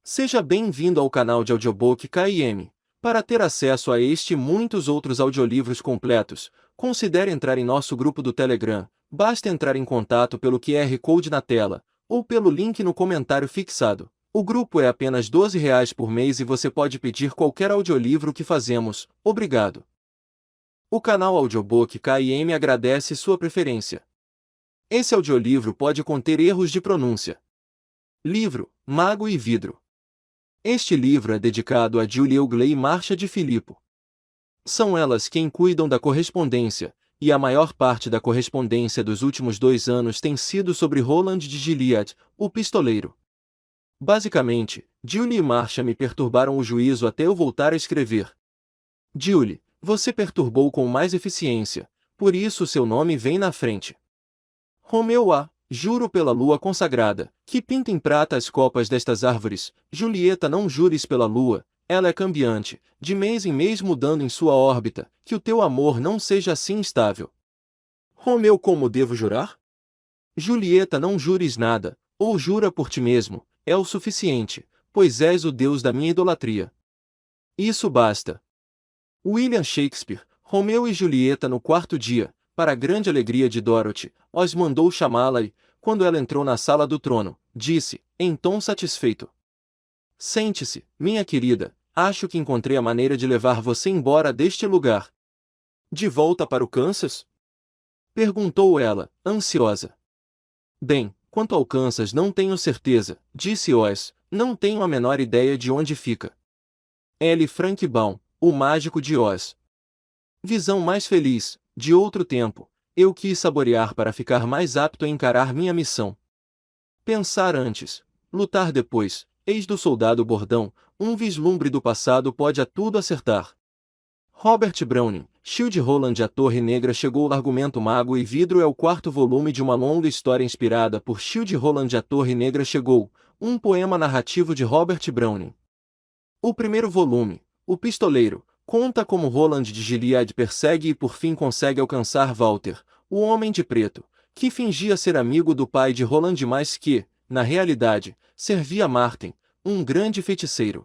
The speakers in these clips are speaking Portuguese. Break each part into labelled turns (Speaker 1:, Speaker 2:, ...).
Speaker 1: Seja bem-vindo ao canal de Audiobook KM. Para ter acesso a este e muitos outros audiolivros completos, considere entrar em nosso grupo do Telegram. Basta entrar em contato pelo QR Code na tela, ou pelo link no comentário fixado. O grupo é apenas R$ 12 por mês e você pode pedir qualquer audiolivro que fazemos. Obrigado. O canal Audiobook KM agradece sua preferência. Esse audiolivro pode conter erros de pronúncia. Livro, Mago e Vidro. Este livro é dedicado a Julie Eugleia e Marcia de Filippo. São elas quem cuidam da correspondência, e a maior parte da correspondência dos últimos 2 anos tem sido sobre Roland de Gilead, o pistoleiro. Basicamente, Julie e Marcia me perturbaram o juízo até eu voltar a escrever. Julie, você perturbou com mais eficiência, por isso seu nome vem na frente. Romeu A. Juro pela lua consagrada, que pinta em prata as copas destas árvores. Julieta, não jures pela lua, ela é cambiante, de mês em mês mudando em sua órbita, que o teu amor não seja assim instável. Romeu, como devo jurar? Julieta, não jures nada, ou jura por ti mesmo, é o suficiente, pois és o deus da minha idolatria. Isso basta. William Shakespeare, Romeu e Julieta no quarto dia. Para a grande alegria de Dorothy, Oz mandou chamá-la e, quando ela entrou na sala do trono, disse, em tom satisfeito: Sente-se, minha querida, acho que encontrei a maneira de levar você embora deste lugar. De volta para o Kansas? Perguntou ela, ansiosa. Bem, quanto ao Kansas não tenho certeza, disse Oz, não tenho a menor ideia de onde fica. L. Frank Baum, o mágico de Oz. Visão mais feliz. De outro tempo, eu quis saborear para ficar mais apto a encarar minha missão. Pensar antes, lutar depois, eis do soldado bordão, um vislumbre do passado pode a tudo acertar. Robert Browning, Childe Roland. A Torre Negra chegou. O argumento Mago e Vidro é o 4º volume de uma longa história inspirada por Childe Roland. A Torre Negra chegou, um poema narrativo de Robert Browning. O primeiro volume, O Pistoleiro, conta como Roland de Gilead persegue e por fim consegue alcançar Walter, o Homem de Preto, que fingia ser amigo do pai de Roland mas que, na realidade, servia Martin, um grande feiticeiro.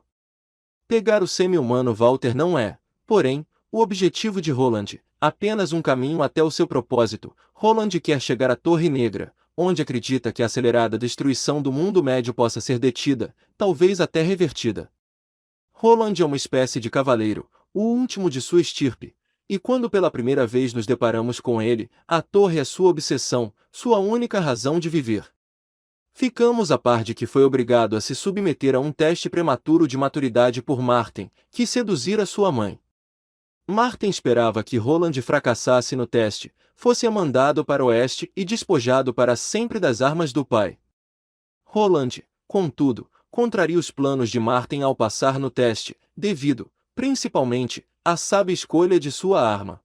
Speaker 1: Pegar o semi-humano Walter não é, porém, o objetivo de Roland, apenas um caminho até o seu propósito. Roland quer chegar à Torre Negra, onde acredita que a acelerada destruição do mundo médio possa ser detida, talvez até revertida. Roland é uma espécie de cavaleiro, o último de sua estirpe, e quando pela primeira vez nos deparamos com ele, a torre é sua obsessão, sua única razão de viver. Ficamos a par de que foi obrigado a se submeter a um teste prematuro de maturidade por Martin, que seduzira sua mãe. Martin esperava que Roland fracassasse no teste, fosse mandado para o oeste e despojado para sempre das armas do pai. Roland, contudo, contraria os planos de Martin ao passar no teste, devido, principalmente, à sábia escolha de sua arma.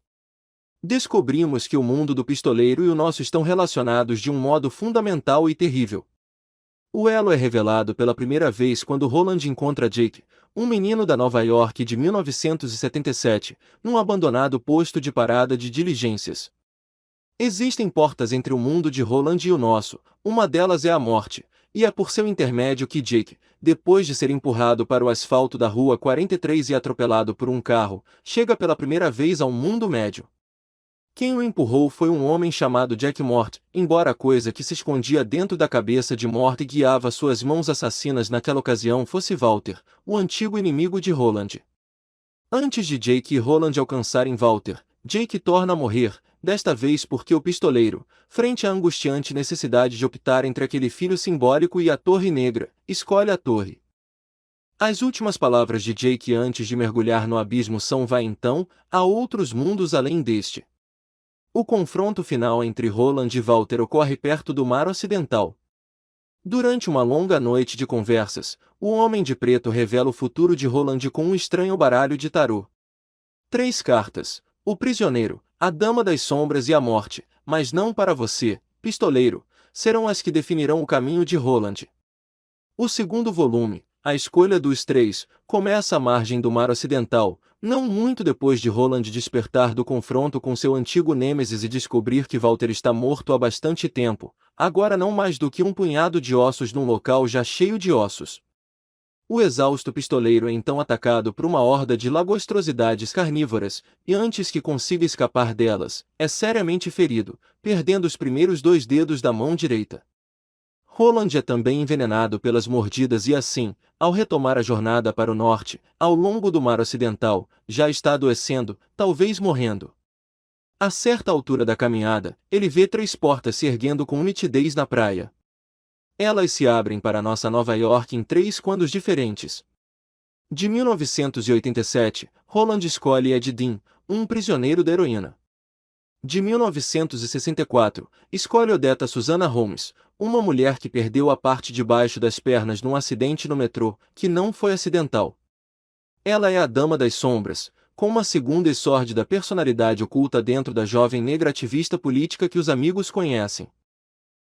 Speaker 1: Descobrimos que o mundo do pistoleiro e o nosso estão relacionados de um modo fundamental e terrível. O elo é revelado pela primeira vez quando Roland encontra Jake, um menino da Nova York de 1977, num abandonado posto de parada de diligências. Existem portas entre o mundo de Roland e o nosso, uma delas é a morte, e é por seu intermédio que Jake, depois de ser empurrado para o asfalto da Rua 43 e atropelado por um carro, chega pela primeira vez ao mundo médio. Quem o empurrou foi um homem chamado Jack Mort, embora a coisa que se escondia dentro da cabeça de Mort e guiava suas mãos assassinas naquela ocasião fosse Walter, o antigo inimigo de Roland. Antes de Jake e Roland alcançarem Walter, Jake torna a morrer, desta vez porque o pistoleiro, frente à angustiante necessidade de optar entre aquele filho simbólico e a Torre Negra, escolhe a torre. As últimas palavras de Jake antes de mergulhar no abismo são: vai então, há outros mundos além deste. O confronto final entre Roland e Walter ocorre perto do Mar Ocidental. Durante uma longa noite de conversas, o Homem de Preto revela o futuro de Roland com um estranho baralho de tarô. 3 cartas, o prisioneiro, a Dama das Sombras e a Morte, mas não para você, pistoleiro, serão as que definirão o caminho de Roland. O segundo volume, A Escolha dos 3, começa à margem do Mar Ocidental, não muito depois de Roland despertar do confronto com seu antigo nêmesis e descobrir que Walter está morto há bastante tempo, agora não mais do que um punhado de ossos num local já cheio de ossos. O exausto pistoleiro é então atacado por uma horda de lagostrosidades carnívoras, e antes que consiga escapar delas, é seriamente ferido, perdendo os primeiros 2 dedos da mão direita. Roland é também envenenado pelas mordidas e assim, ao retomar a jornada para o norte, ao longo do mar ocidental, já está adoecendo, talvez morrendo. A certa altura da caminhada, ele vê 3 portas se erguendo com nitidez na praia. Elas se abrem para nossa Nova York em 3 quadros diferentes. De 1987, Roland escolhe Ed Dean, um prisioneiro da heroína. De 1964, escolhe Odetta Susana Holmes, uma mulher que perdeu a parte de baixo das pernas num acidente no metrô, que não foi acidental. Ela é a Dama das Sombras, com uma segunda e sórdida personalidade oculta dentro da jovem negra ativista política que os amigos conhecem.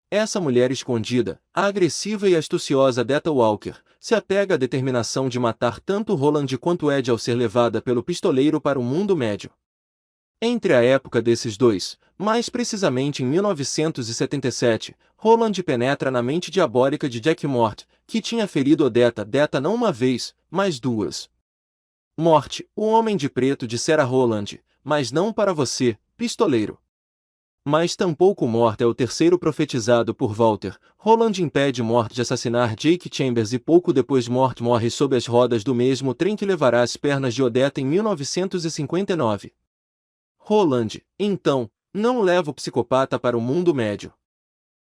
Speaker 1: Essa mulher escondida, a agressiva e astuciosa Detta Walker, se apega à determinação de matar tanto Roland quanto Ed ao ser levada pelo pistoleiro para o mundo médio. Entre a época desses dois, mais precisamente em 1977, Roland penetra na mente diabólica de Jack Mort, que tinha ferido Odetta não uma vez, mas 2. Mort, o homem de preto dissera a Roland, mas não para você, pistoleiro. Mas tampouco Mort é o terceiro profetizado por Walter. Roland impede Mort de assassinar Jake Chambers e pouco depois Mort morre sob as rodas do mesmo trem que levará as pernas de Odetta em 1959. Roland, então, não leva o psicopata para o mundo médio.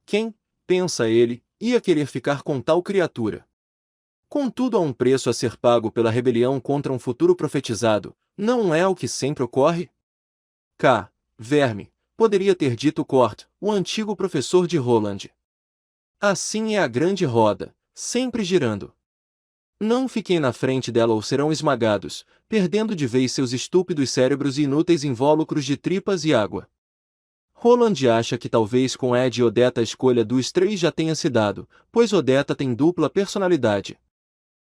Speaker 1: Quem, pensa ele, ia querer ficar com tal criatura? Contudo, há um preço a ser pago pela rebelião contra um futuro profetizado, não é o que sempre ocorre? Verme, poderia ter dito Cort, o antigo professor de Roland. Assim é a grande roda, sempre girando. Não fiquem na frente dela ou serão esmagados, perdendo de vez seus estúpidos cérebros e inúteis invólucros de tripas e água. Roland acha que talvez com Ed e Odetta a escolha dos 3 já tenha se dado, pois Odetta tem dupla personalidade.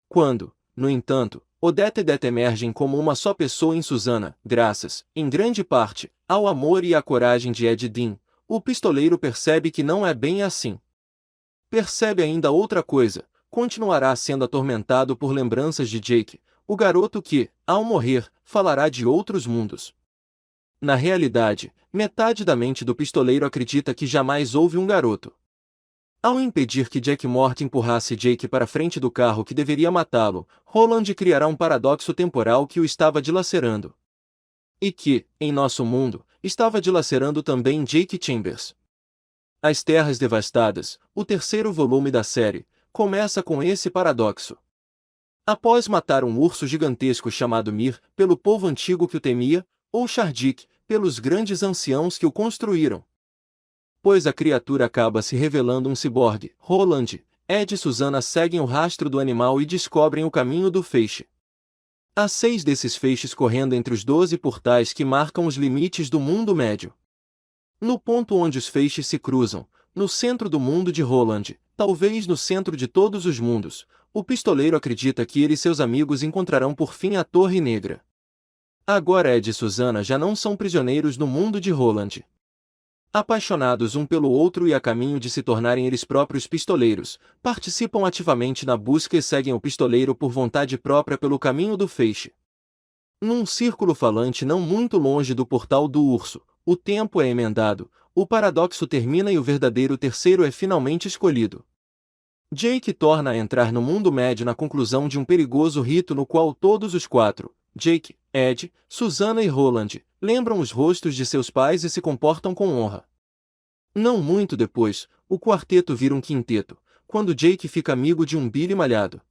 Speaker 1: Quando, no entanto, Odetta e Detta emergem como uma só pessoa em Susana, graças, em grande parte, ao amor e à coragem de Ed Dean, o pistoleiro percebe que não é bem assim. Percebe ainda outra coisa, continuará sendo atormentado por lembranças de Jake, o garoto que, ao morrer, falará de outros mundos. Na realidade, metade da mente do pistoleiro acredita que jamais houve um garoto. Ao impedir que Jack Mort empurrasse Jake para frente do carro que deveria matá-lo, Roland criará um paradoxo temporal que o estava dilacerando. E que, em nosso mundo, estava dilacerando também Jake Chambers. As Terras Devastadas, o terceiro volume da série, começa com esse paradoxo. Após matar um urso gigantesco chamado Mir, pelo povo antigo que o temia, ou Shardik, pelos grandes anciãos que o construíram. Pois a criatura acaba se revelando um ciborgue, Roland, Ed e Susana seguem o rastro do animal e descobrem o caminho do feixe. Há 6 desses feixes correndo entre os 12 portais que marcam os limites do mundo médio. No ponto onde os feixes se cruzam, no centro do mundo de Roland, talvez no centro de todos os mundos, o pistoleiro acredita que ele e seus amigos encontrarão por fim a Torre Negra. Agora Ed e Susana já não são prisioneiros no mundo de Roland. Apaixonados um pelo outro e a caminho de se tornarem eles próprios pistoleiros, participam ativamente na busca e seguem o pistoleiro por vontade própria pelo caminho do feixe. Num círculo falante não muito longe do portal do urso, o tempo é emendado, o paradoxo termina e o verdadeiro terceiro é finalmente escolhido. Jake torna a entrar no mundo médio na conclusão de um perigoso rito no qual todos os 4, Jake, Ed, Susana e Roland, lembram os rostos de seus pais e se comportam com honra. Não muito depois, o quarteto vira um quinteto, quando Jake fica amigo de um Billy malhado.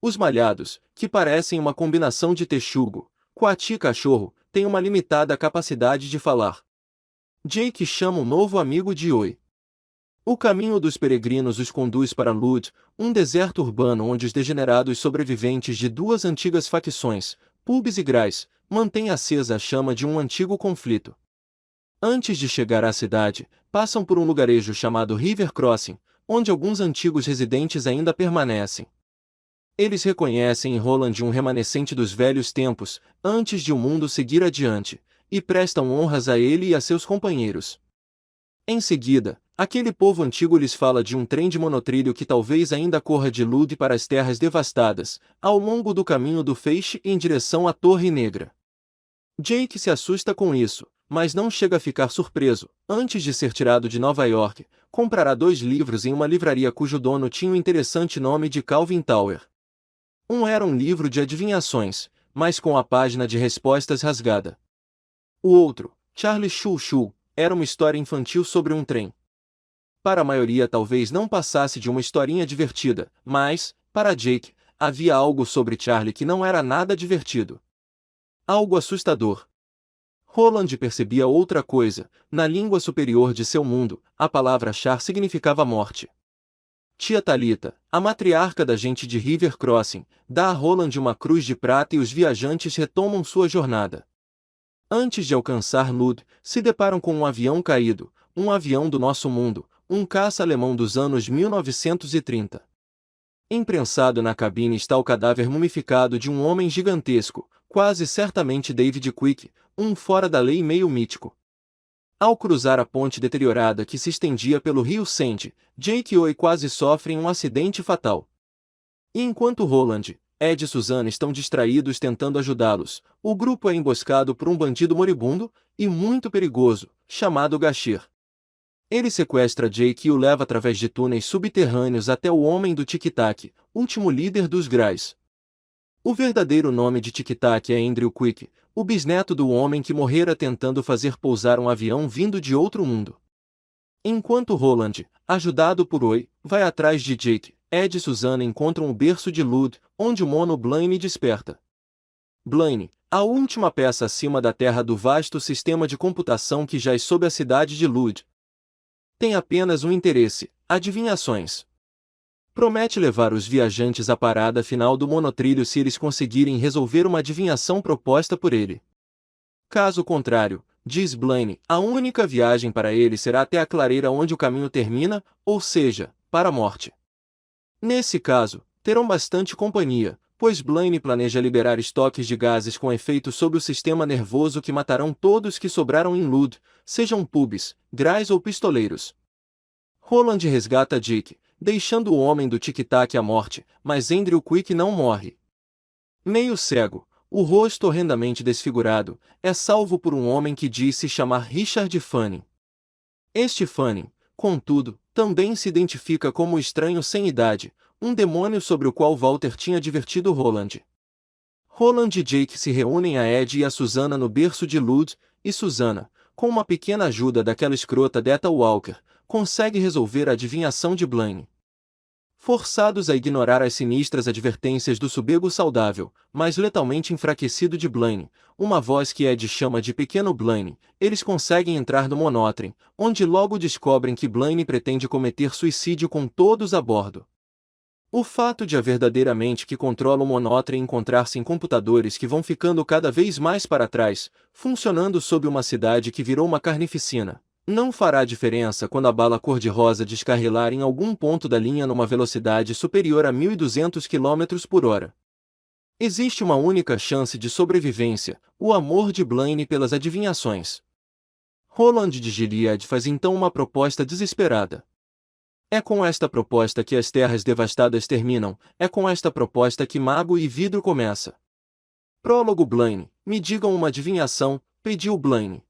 Speaker 1: Os malhados, que parecem uma combinação de texugo, coati e cachorro, têm uma limitada capacidade de falar. Jake chama um novo amigo de Oi. O caminho dos peregrinos os conduz para Lud, um deserto urbano onde os degenerados sobreviventes de 2 antigas facções, Pubs e Grais, mantêm acesa a chama de um antigo conflito. Antes de chegar à cidade, passam por um lugarejo chamado River Crossing, onde alguns antigos residentes ainda permanecem. Eles reconhecem em Roland um remanescente dos velhos tempos, antes de o mundo seguir adiante, e prestam honras a ele e a seus companheiros. Em seguida, aquele povo antigo lhes fala de um trem de monotrilho que talvez ainda corra de Lud para as terras devastadas, ao longo do caminho do Feixe em direção à Torre Negra. Jake se assusta com isso, mas não chega a ficar surpreso. Antes de ser tirado de Nova York, comprará 2 livros em uma livraria cujo dono tinha o interessante nome de Calvin Tower. Um era um livro de adivinhações, mas com a página de respostas rasgada. O outro, Charlie Choo Choo, era uma história infantil sobre um trem. Para a maioria talvez não passasse de uma historinha divertida, mas, para Jake, havia algo sobre Charlie que não era nada divertido. Algo assustador. Roland percebia outra coisa. Na língua superior de seu mundo, a palavra char significava morte. Tia Talita, a matriarca da gente de River Crossing, dá a Roland uma cruz de prata e os viajantes retomam sua jornada. Antes de alcançar Lud, se deparam com um avião caído, um avião do nosso mundo, um caça alemão dos anos 1930. Imprensado na cabine está o cadáver mumificado de um homem gigantesco, quase certamente David Quick, um fora-da-lei meio mítico. Ao cruzar a ponte deteriorada que se estendia pelo rio Sente, Jake e Oi quase sofrem um acidente fatal. E enquanto Roland, Ed e Susana estão distraídos tentando ajudá-los, o grupo é emboscado por um bandido moribundo, e muito perigoso, chamado Gashir. Ele sequestra Jake e o leva através de túneis subterrâneos até o Homem do Tic-Tac, último líder dos Grais. O verdadeiro nome de Tic-Tac é Andrew Quick, o bisneto do homem que morrera tentando fazer pousar um avião vindo de outro mundo. Enquanto Roland, ajudado por Oi, vai atrás de Jake, Ed e Susana encontram o berço de Lud, onde o mono Blaine desperta. Blaine, a última peça acima da Terra do vasto sistema de computação que jaz sob a cidade de Lud, tem apenas um interesse: adivinhações. Promete levar os viajantes à parada final do monotrilho se eles conseguirem resolver uma adivinhação proposta por ele. Caso contrário, diz Blaine, a única viagem para ele será até a clareira onde o caminho termina, ou seja, para a morte. Nesse caso, terão bastante companhia, pois Blaine planeja liberar estoques de gases com efeito sobre o sistema nervoso que matarão todos que sobraram em Lud, sejam pubs, grais ou pistoleiros. Roland resgata Jake, deixando o homem do tic-tac à morte, mas Andrew Quick não morre. Meio cego, o rosto horrendamente desfigurado, é salvo por um homem que diz se chamar Richard Fanning. Este Fanning, contudo, também se identifica como o estranho sem idade, um demônio sobre o qual Walter tinha divertido Roland. Roland e Jake se reúnem a Ed e a Susana no berço de Lud, e Susana, com uma pequena ajuda daquela escrota Detta Walker, consegue resolver a adivinhação de Blaine. Forçados a ignorar as sinistras advertências do subego saudável, mas letalmente enfraquecido de Blaine, uma voz que Ed chama de Pequeno Blaine, eles conseguem entrar no monotrem, onde logo descobrem que Blaine pretende cometer suicídio com todos a bordo. O fato de a verdadeira mente que controla o monotrem encontrar-se em computadores que vão ficando cada vez mais para trás, funcionando sob uma cidade que virou uma carnificina, não fará diferença quando a bala cor-de-rosa descarrilar em algum ponto da linha numa velocidade superior a 1.200 km por hora. Existe uma única chance de sobrevivência: o amor de Blaine pelas adivinhações. Roland de Gilead faz então uma proposta desesperada. É com esta proposta que as terras devastadas terminam, é com esta proposta que Mago e Vidro começa. Prólogo. Blaine, me digam uma adivinhação, pediu Blaine.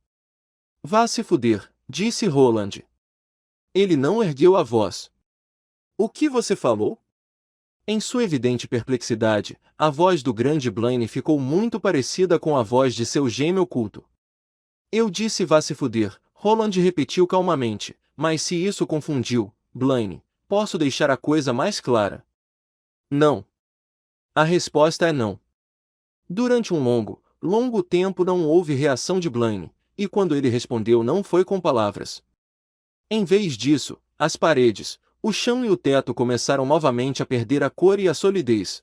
Speaker 1: Vá se fuder, disse Roland. Ele não ergueu a voz. O que você falou? Em sua evidente perplexidade, a voz do grande Blaine ficou muito parecida com a voz de seu gêmeo oculto. Eu disse vá se fuder, Roland repetiu calmamente, mas se isso confundiu, Blaine, posso deixar a coisa mais clara. Não. A resposta é não. Durante um longo tempo não houve reação de Blaine, e quando ele respondeu não foi com palavras. Em vez disso, as paredes, o chão e o teto começaram novamente a perder a cor e a solidez.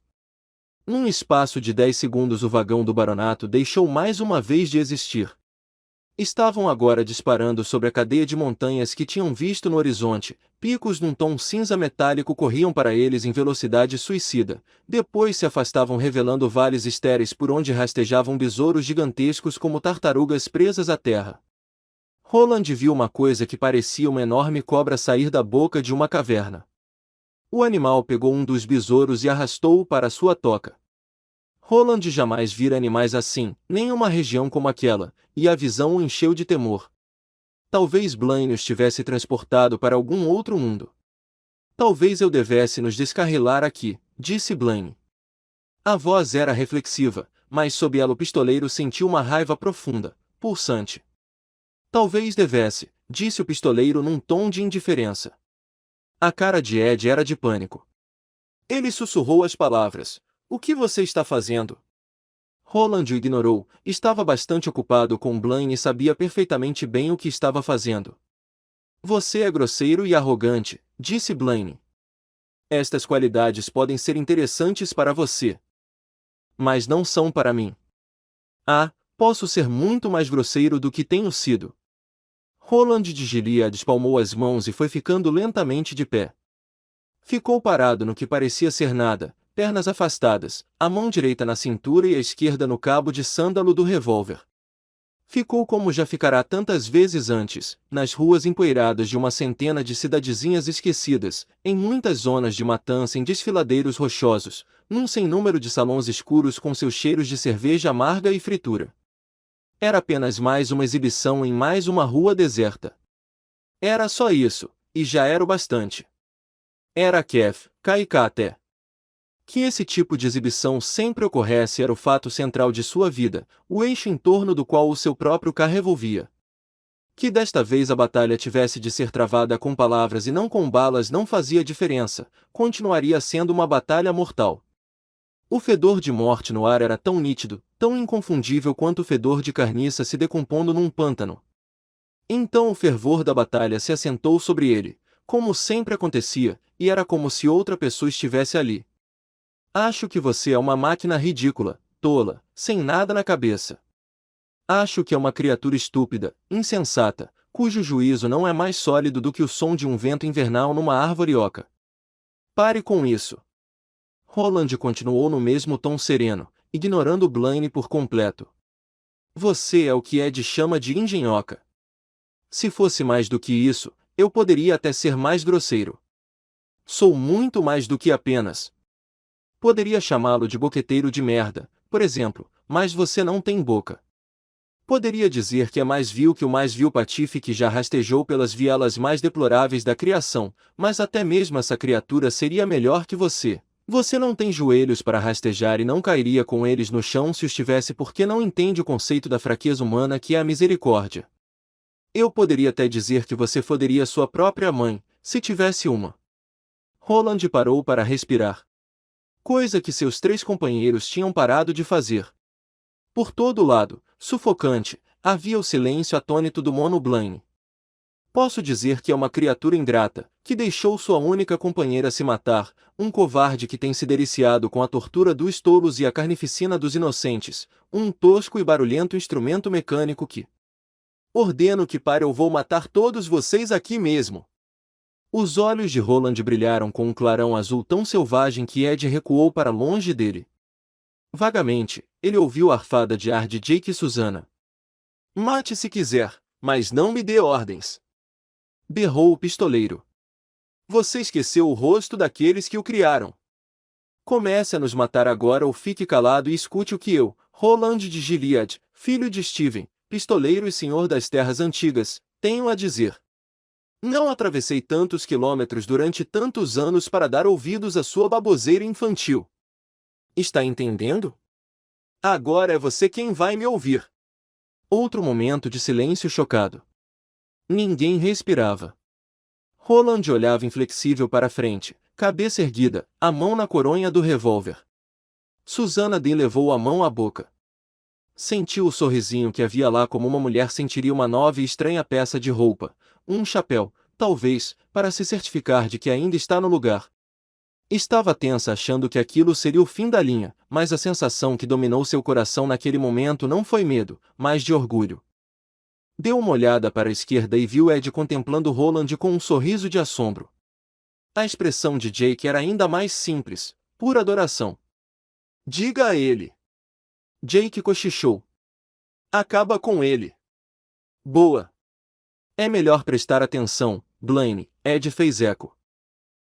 Speaker 1: Num espaço de 10 segundos o vagão do baronato deixou mais uma vez de existir. Estavam agora disparando sobre a cadeia de montanhas que tinham visto no horizonte, picos num tom cinza metálico corriam para eles em velocidade suicida, depois se afastavam revelando vales estéreis por onde rastejavam besouros gigantescos como tartarugas presas à terra. Roland viu uma coisa que parecia uma enorme cobra sair da boca de uma caverna. O animal pegou um dos besouros e arrastou-o para sua toca. Roland jamais vira animais assim, nem uma região como aquela, e a visão o encheu de temor. Talvez Blaine os tivesse transportado para algum outro mundo. Talvez eu devesse nos descarrilar aqui, disse Blaine. A voz era reflexiva, mas sob ela o pistoleiro sentiu uma raiva profunda, pulsante. Talvez devesse, disse o pistoleiro num tom de indiferença. A cara de Ed era de pânico. Ele sussurrou as palavras. O que você está fazendo? Roland o ignorou, estava bastante ocupado com Blaine e sabia perfeitamente bem o que estava fazendo. Você é grosseiro e arrogante, disse Blaine. Estas qualidades podem ser interessantes para você. Mas não são para mim. Ah, posso ser muito mais grosseiro do que tenho sido. Roland de Gilead espalmou as mãos e foi ficando lentamente de pé. Ficou parado no que parecia ser nada, pernas afastadas, a mão direita na cintura e a esquerda no cabo de sândalo do revólver. Ficou como já ficará tantas vezes antes, nas ruas empoeiradas de uma centena de cidadezinhas esquecidas, em muitas zonas de matança em desfiladeiros rochosos, num sem número de salões escuros com seus cheiros de cerveja amarga e fritura. Era apenas mais uma exibição em mais uma rua deserta. Era só isso, e já era o bastante. Era Kef, Kaiká até. Que esse tipo de exibição sempre ocorresse era o fato central de sua vida, o eixo em torno do qual o seu próprio carro revolvia. Que desta vez a batalha tivesse de ser travada com palavras e não com balas não fazia diferença, continuaria sendo uma batalha mortal. O fedor de morte no ar era tão nítido, tão inconfundível quanto o fedor de carniça se decompondo num pântano. Então o fervor da batalha se assentou sobre ele, como sempre acontecia, e era como se outra pessoa estivesse ali. Acho que você é uma máquina ridícula, tola, sem nada na cabeça. Acho que é uma criatura estúpida, insensata, cujo juízo não é mais sólido do que o som de um vento invernal numa árvore oca. Pare com isso. Roland continuou no mesmo tom sereno, ignorando Blaine por completo. Você é o que Ed chama de engenhoca. Se fosse mais do que isso, eu poderia até ser mais grosseiro. Sou muito mais do que apenas. Poderia chamá-lo de boqueteiro de merda, por exemplo, mas você não tem boca. Poderia dizer que é mais vil que o mais vil patife que já rastejou pelas vielas mais deploráveis da criação, mas até mesmo essa criatura seria melhor que você. Você não tem joelhos para rastejar e não cairia com eles no chão se os tivesse porque não entende o conceito da fraqueza humana que é a misericórdia. Eu poderia até dizer que você foderia sua própria mãe, se tivesse uma. Roland parou para respirar. Coisa que seus 3 companheiros tinham parado de fazer. Por todo lado, sufocante, havia o silêncio atônito do Mono Blaine. Posso dizer que é uma criatura ingrata, que deixou sua única companheira se matar, um covarde que tem se deliciado com a tortura dos tolos e a carnificina dos inocentes, um tosco e barulhento instrumento mecânico que... Ordeno que pare ou vou matar todos vocês aqui mesmo. Os olhos de Roland brilharam com um clarão azul tão selvagem que Ed recuou para longe dele. Vagamente, ele ouviu a arfada de ar de Jake e Susana. Mate se quiser, mas não me dê ordens. Berrou o pistoleiro. Você esqueceu o rosto daqueles que o criaram. Comece a nos matar agora ou fique calado e escute o que eu, Roland de Gilead, filho de Steven, pistoleiro e senhor das terras antigas, tenho a dizer. Não atravessei tantos quilômetros durante tantos anos para dar ouvidos à sua baboseira infantil. Está entendendo? Agora é você quem vai me ouvir. Outro momento de silêncio chocado. Ninguém respirava. Roland olhava inflexível para a frente, cabeça erguida, a mão na coronha do revólver. Susana Dean levou a mão à boca. Sentiu o sorrisinho que havia lá como uma mulher sentiria uma nova e estranha peça de roupa, um chapéu, talvez, para se certificar de que ainda está no lugar. Estava tensa achando que aquilo seria o fim da linha, mas a sensação que dominou seu coração naquele momento não foi medo, mas de orgulho. Deu uma olhada para a esquerda e viu Ed contemplando Roland com um sorriso de assombro. A expressão de Jake era ainda mais simples, pura adoração. Diga a ele. Jake cochichou. Acaba com ele. Boa. É melhor prestar atenção, Blaine, Ed fez eco.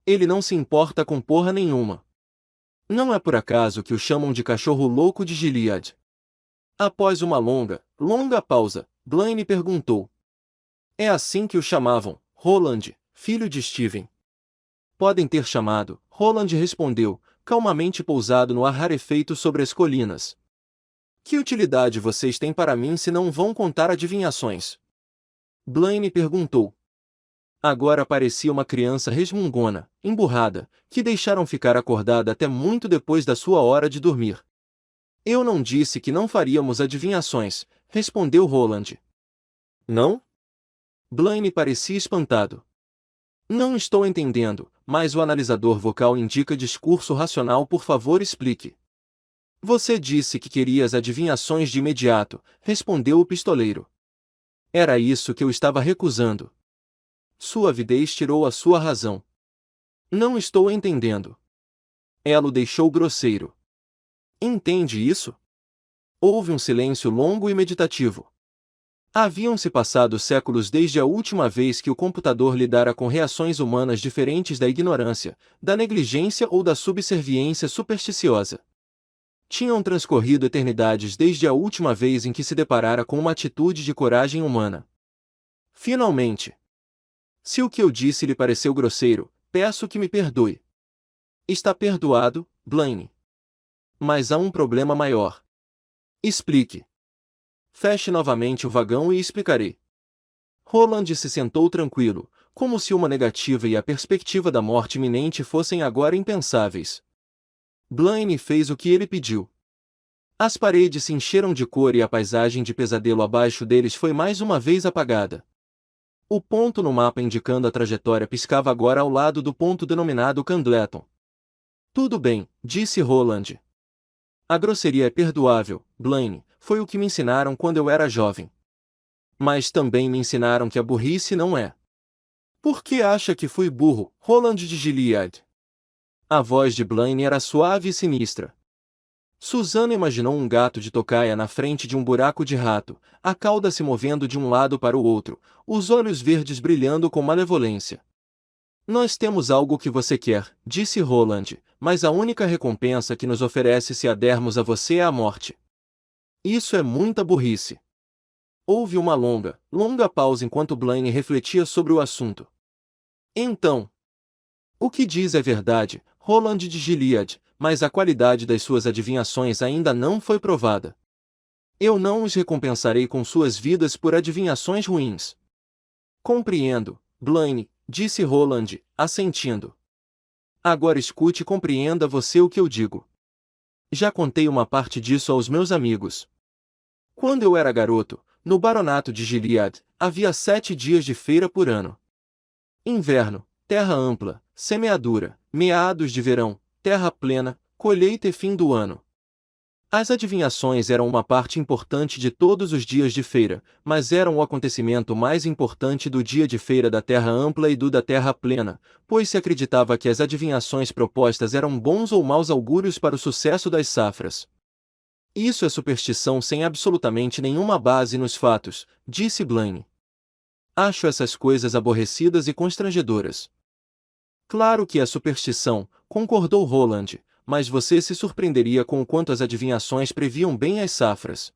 Speaker 1: Ele não se importa com porra nenhuma. Não é por acaso que o chamam de cachorro louco de Gilead. Após uma longa pausa, Blaine perguntou. É assim que o chamavam, Roland, filho de Steven. Podem ter chamado, Roland respondeu, calmamente pousado no ar rarefeito sobre as colinas. Que utilidade vocês têm para mim se não vão contar adivinhações? Blaine perguntou. Agora parecia uma criança resmungona, emburrada, que deixaram ficar acordada até muito depois da sua hora de dormir. Eu não disse que não faríamos adivinhações, respondeu Roland. Não? Blaine parecia espantado. Não estou entendendo, mas o analisador vocal indica discurso racional, por favor explique. Você disse que queria as adivinhações de imediato, respondeu o pistoleiro. Era isso que eu estava recusando. Sua avidez tirou a sua razão. Não estou entendendo. Ela o deixou grosseiro. Entende isso? Houve um silêncio longo e meditativo. Haviam-se passado séculos desde a última vez que o computador lidara com reações humanas diferentes da ignorância, da negligência ou da subserviência supersticiosa. Tinham transcorrido eternidades desde a última vez em que se deparara com uma atitude de coragem humana. Finalmente. Se o que eu disse lhe pareceu grosseiro, peço que me perdoe. Está perdoado, Blaine. Mas há um problema maior. Explique. Feche novamente o vagão e explicarei. Roland se sentou tranquilo, como se uma negativa e a perspectiva da morte iminente fossem agora impensáveis. Blaine fez o que ele pediu. As paredes se encheram de cor e a paisagem de pesadelo abaixo deles foi mais uma vez apagada. O ponto no mapa indicando a trajetória piscava agora ao lado do ponto denominado Candleton. Tudo bem, disse Roland. A grosseria é perdoável, Blaine, foi o que me ensinaram quando eu era jovem. Mas também me ensinaram que a burrice não é. Por que acha que fui burro, Roland de Gilead? A voz de Blaine era suave e sinistra. Susana imaginou um gato de tocaia na frente de um buraco de rato, a cauda se movendo de um lado para o outro, os olhos verdes brilhando com malevolência. Nós temos algo que você quer, disse Roland, mas a única recompensa que nos oferece se a dermos a você é a morte. Isso é muita burrice. Houve uma longa pausa enquanto Blaine refletia sobre o assunto. Então, o que diz é verdade, Roland de Gilead, mas a qualidade das suas adivinhações ainda não foi provada. Eu não os recompensarei com suas vidas por adivinhações ruins. Compreendo, Blaine, disse Roland, assentindo. Agora escute e compreenda você o que eu digo. Já contei uma parte disso aos meus amigos. Quando eu era garoto, no baronato de Gilead, havia 7 dias de feira por ano. Inverno, terra ampla, semeadura, meados de verão, terra plena, colheita e fim do ano. As adivinhações eram uma parte importante de todos os dias de feira, mas eram o acontecimento mais importante do dia de feira da terra ampla e do da terra plena, pois se acreditava que as adivinhações propostas eram bons ou maus augúrios para o sucesso das safras. Isso é superstição sem absolutamente nenhuma base nos fatos, disse Blaine. Acho essas coisas aborrecidas e constrangedoras. Claro que é superstição, concordou Roland, mas você se surpreenderia com o quanto as adivinhações previam bem as safras.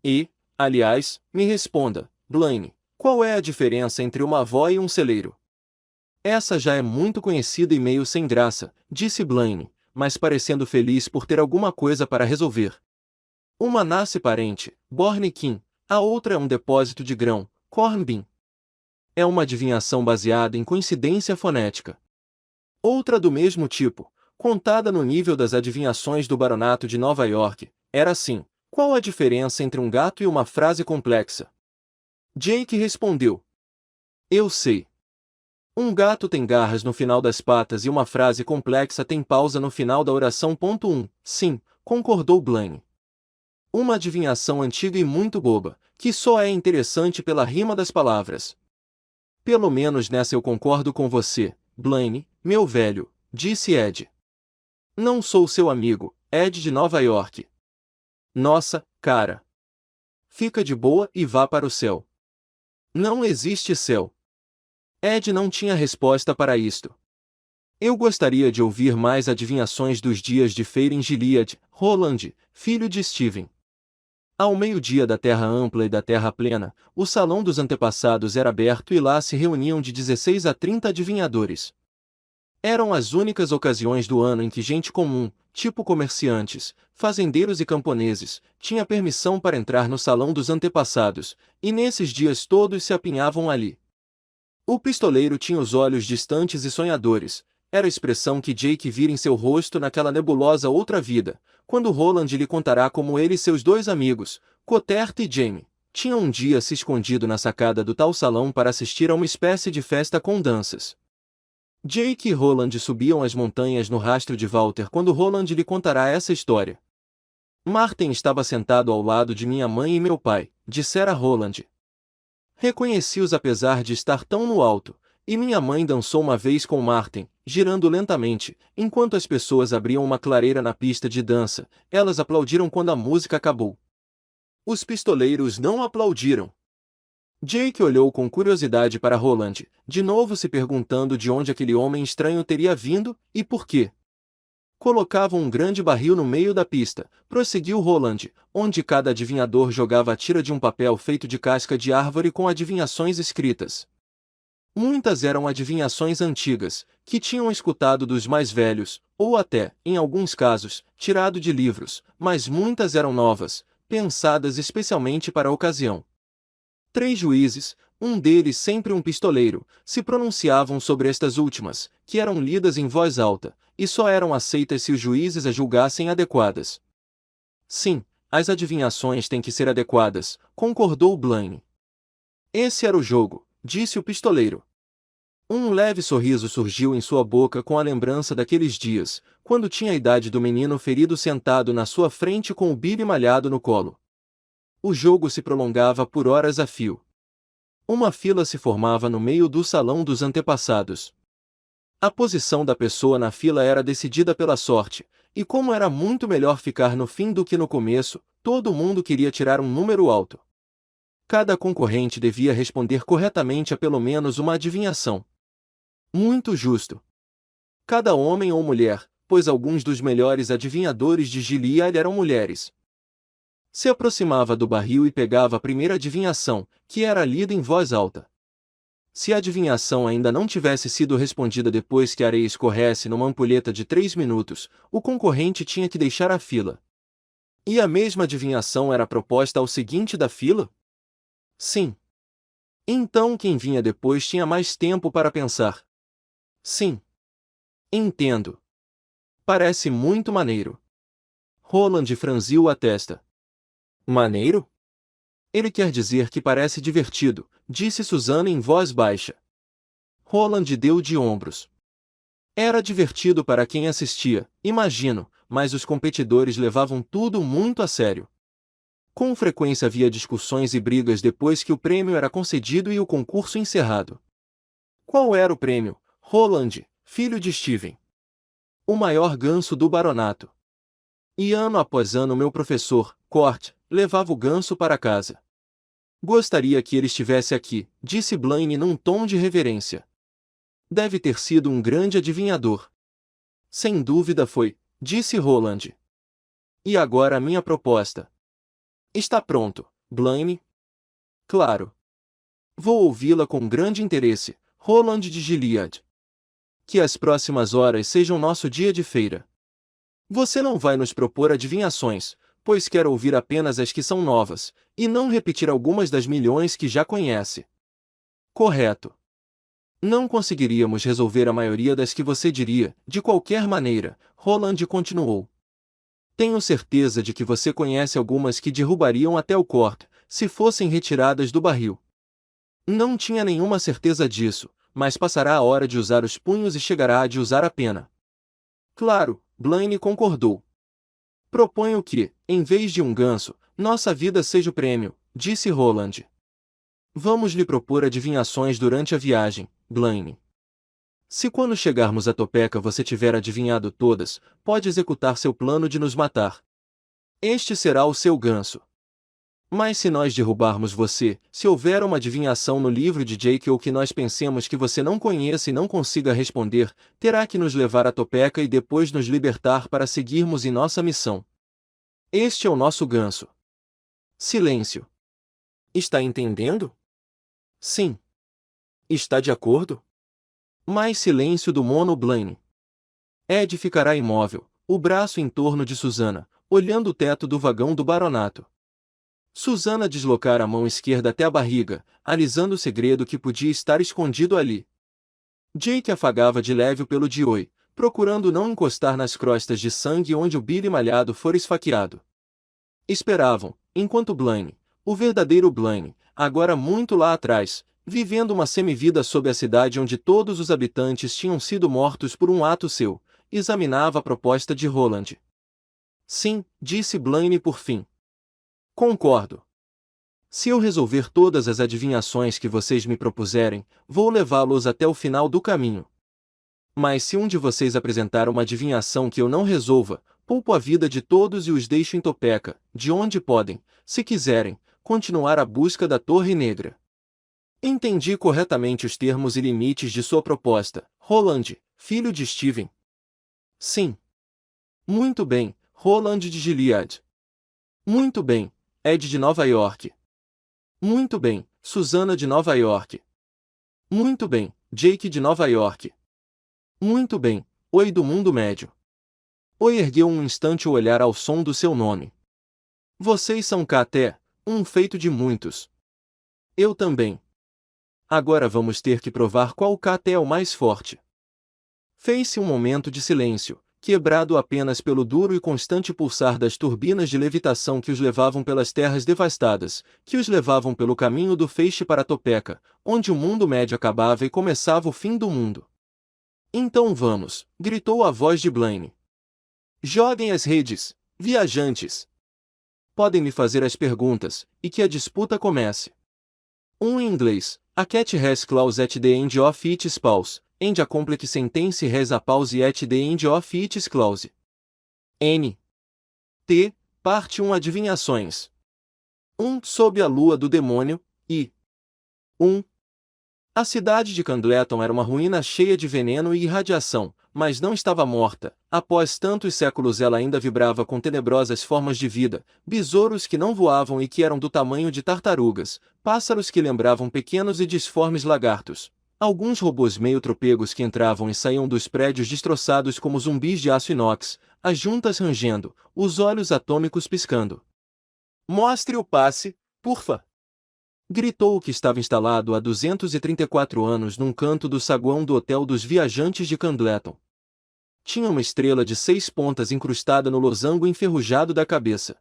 Speaker 1: E, aliás, me responda, Blaine, qual é a diferença entre uma avó e um celeiro? Essa já é muito conhecida e meio sem graça, disse Blaine, mas parecendo feliz por ter alguma coisa para resolver. Uma nasce parente, Bornequim, a outra é um depósito de grão, corn bean. É uma adivinhação baseada em coincidência fonética. Outra do mesmo tipo, contada no nível das adivinhações do Baronato de Nova York, era assim: qual a diferença entre um gato e uma frase complexa? Jake respondeu: eu sei. Um gato tem garras no final das patas e uma frase complexa tem pausa no final da oração. 1. Sim, concordou Blaine. Uma adivinhação antiga e muito boba, que só é interessante pela rima das palavras. Pelo menos nessa eu concordo com você, Blaine, meu velho, disse Ed. Não sou seu amigo, Ed de Nova York. Nossa, cara. Fica de boa e vá para o céu. Não existe céu. Ed não tinha resposta para isto. Eu gostaria de ouvir mais adivinhações dos dias de feira em Gilead, Roland, filho de Steven. Ao meio-dia da terra ampla e da terra plena, o salão dos antepassados era aberto e lá se reuniam de 16 a 30 adivinhadores. Eram as únicas ocasiões do ano em que gente comum, tipo comerciantes, fazendeiros e camponeses, tinha permissão para entrar no salão dos antepassados, e nesses dias todos se apinhavam ali. O pistoleiro tinha os olhos distantes e sonhadores, era a expressão que Jake vira em seu rosto naquela nebulosa outra vida, quando Roland lhe contará como ele e seus dois amigos, Cotert e Jamie, tinham um dia se escondido na sacada do tal salão para assistir a uma espécie de festa com danças. Jake e Roland subiam as montanhas no rastro de Walter quando Roland lhe contará essa história. Martin estava sentado ao lado de minha mãe e meu pai, dissera Roland. Reconheci-os apesar de estar tão no alto, e minha mãe dançou uma vez com Martin, girando lentamente, enquanto as pessoas abriam uma clareira na pista de dança. Elas aplaudiram quando a música acabou. Os pistoleiros não aplaudiram. Jake olhou com curiosidade para Roland, de novo se perguntando de onde aquele homem estranho teria vindo, e por quê. Colocavam um grande barril no meio da pista, prosseguiu Roland, onde cada adivinhador jogava a tira de um papel feito de casca de árvore com adivinhações escritas. Muitas eram adivinhações antigas, que tinham escutado dos mais velhos, ou até, em alguns casos, tirado de livros, mas muitas eram novas, pensadas especialmente para a ocasião. 3 juízes, um deles sempre um pistoleiro, se pronunciavam sobre estas últimas, que eram lidas em voz alta, e só eram aceitas se os juízes as julgassem adequadas. Sim, as adivinhações têm que ser adequadas, concordou Blaine. Esse era o jogo, disse o pistoleiro. Um leve sorriso surgiu em sua boca com a lembrança daqueles dias, quando tinha a idade do menino ferido sentado na sua frente com o Billy malhado no colo. O jogo se prolongava por horas a fio. Uma fila se formava no meio do salão dos antepassados. A posição da pessoa na fila era decidida pela sorte, e como era muito melhor ficar no fim do que no começo, todo mundo queria tirar um número alto. Cada concorrente devia responder corretamente a pelo menos uma adivinhação. Muito justo. Cada homem ou mulher, pois alguns dos melhores adivinhadores de Gilead eram mulheres. Se aproximava do barril e pegava a primeira adivinhação, que era lida em voz alta. Se a adivinhação ainda não tivesse sido respondida depois que a areia escorresse numa ampulheta de 3 minutos, o concorrente tinha que deixar a fila. E a mesma adivinhação era proposta ao seguinte da fila? Sim. Então quem vinha depois tinha mais tempo para pensar. Sim. Entendo. Parece muito maneiro. Roland franziu a testa. Maneiro? Ele quer dizer que parece divertido, disse Susana em voz baixa. Roland deu de ombros. Era divertido para quem assistia, imagino, mas os competidores levavam tudo muito a sério. Com frequência havia discussões e brigas depois que o prêmio era concedido e o concurso encerrado. Qual era o prêmio, Roland, filho de Steven? O maior ganso do baronato. E ano após ano meu professor, Cort, levava o ganso para casa. Gostaria que ele estivesse aqui, disse Blaine num tom de reverência. Deve ter sido um grande adivinhador. Sem dúvida foi, disse Roland. E agora a minha proposta. Está pronto, Blaine? Claro. Vou ouvi-la com grande interesse, Roland de Gilead. Que as próximas horas sejam nosso dia de feira. Você não vai nos propor adivinhações, pois quer ouvir apenas as que são novas, e não repetir algumas das milhões que já conhece. Correto. Não conseguiríamos resolver a maioria das que você diria, de qualquer maneira, Roland continuou. Tenho certeza de que você conhece algumas que derrubariam até o corte, se fossem retiradas do barril. Não tinha nenhuma certeza disso, mas passará a hora de usar os punhos e chegará a de usar a pena. Claro, Blaine concordou. Proponho que, em vez de um ganso, nossa vida seja o prêmio, disse Roland. Vamos lhe propor adivinhações durante a viagem, Blaine. Se quando chegarmos a Topeka você tiver adivinhado todas, pode executar seu plano de nos matar. Este será o seu ganso. Mas se nós derrubarmos você, se houver uma adivinhação no livro de Jake ou que nós pensemos que você não conheça e não consiga responder, terá que nos levar a Topeka e depois nos libertar para seguirmos em nossa missão. Este é o nosso ganso. Silêncio. Está entendendo? Sim. Está de acordo? Mais silêncio do Mono Blaine. Ed ficará imóvel, o braço em torno de Susana, olhando o teto do vagão do baronato. Susana deslocara a mão esquerda até a barriga, alisando o segredo que podia estar escondido ali. Jake afagava de leve o pelo de Oi, procurando não encostar nas crostas de sangue onde o Billy malhado fora esfaqueado. Esperavam, enquanto Blaine, o verdadeiro Blaine, agora muito lá atrás, vivendo uma semivida sob a cidade onde todos os habitantes tinham sido mortos por um ato seu, examinava a proposta de Roland. Sim, disse Blaine por fim. Concordo. Se eu resolver todas as adivinhações que vocês me propuserem, vou levá-los até o final do caminho. Mas se um de vocês apresentar uma adivinhação que eu não resolva, poupo a vida de todos e os deixo em Topeka, de onde podem, se quiserem, continuar a busca da Torre Negra. Entendi corretamente os termos e limites de sua proposta, Roland, filho de Steven. Sim. Muito bem, Roland de Gilead. Muito bem, Ed de Nova York. Muito bem, Susana de Nova York. Muito bem, Jake de Nova York. Muito bem, Oi do Mundo Médio. Oi ergueu um instante o olhar ao som do seu nome. Vocês são Katé, um feito de muitos. Eu também. Agora vamos ter que provar qual Katé é o mais forte. Fez-se um momento de silêncio, quebrado apenas pelo duro e constante pulsar das turbinas de levitação que os levavam pelas terras devastadas, que os levavam pelo caminho do feixe para Topeka, onde o mundo médio acabava e começava o fim do mundo. Então vamos, gritou a voz de Blaine. Joguem as redes, viajantes. Podem me fazer as perguntas, e que a disputa comece. Em inglês, a cat has claws at the end of its paws, and a complete sentence has a pause at the end of its clause. N. T. Parte 1 Adivinhações. 1. Sob a lua do demônio, e 1. A cidade de Candleton era uma ruína cheia de veneno e irradiação, mas não estava morta. Após tantos séculos ela ainda vibrava com tenebrosas formas de vida, besouros que não voavam e que eram do tamanho de tartarugas, pássaros que lembravam pequenos e disformes lagartos. Alguns robôs meio tropegos que entravam e saíam dos prédios destroçados como zumbis de aço inox, as juntas rangendo, os olhos atômicos piscando. Mostre o passe, porfa! Gritou o que estava instalado há 234 anos num canto do saguão do Hotel dos Viajantes de Candleton. Tinha uma estrela de 6 pontas incrustada no losango enferrujado da cabeça.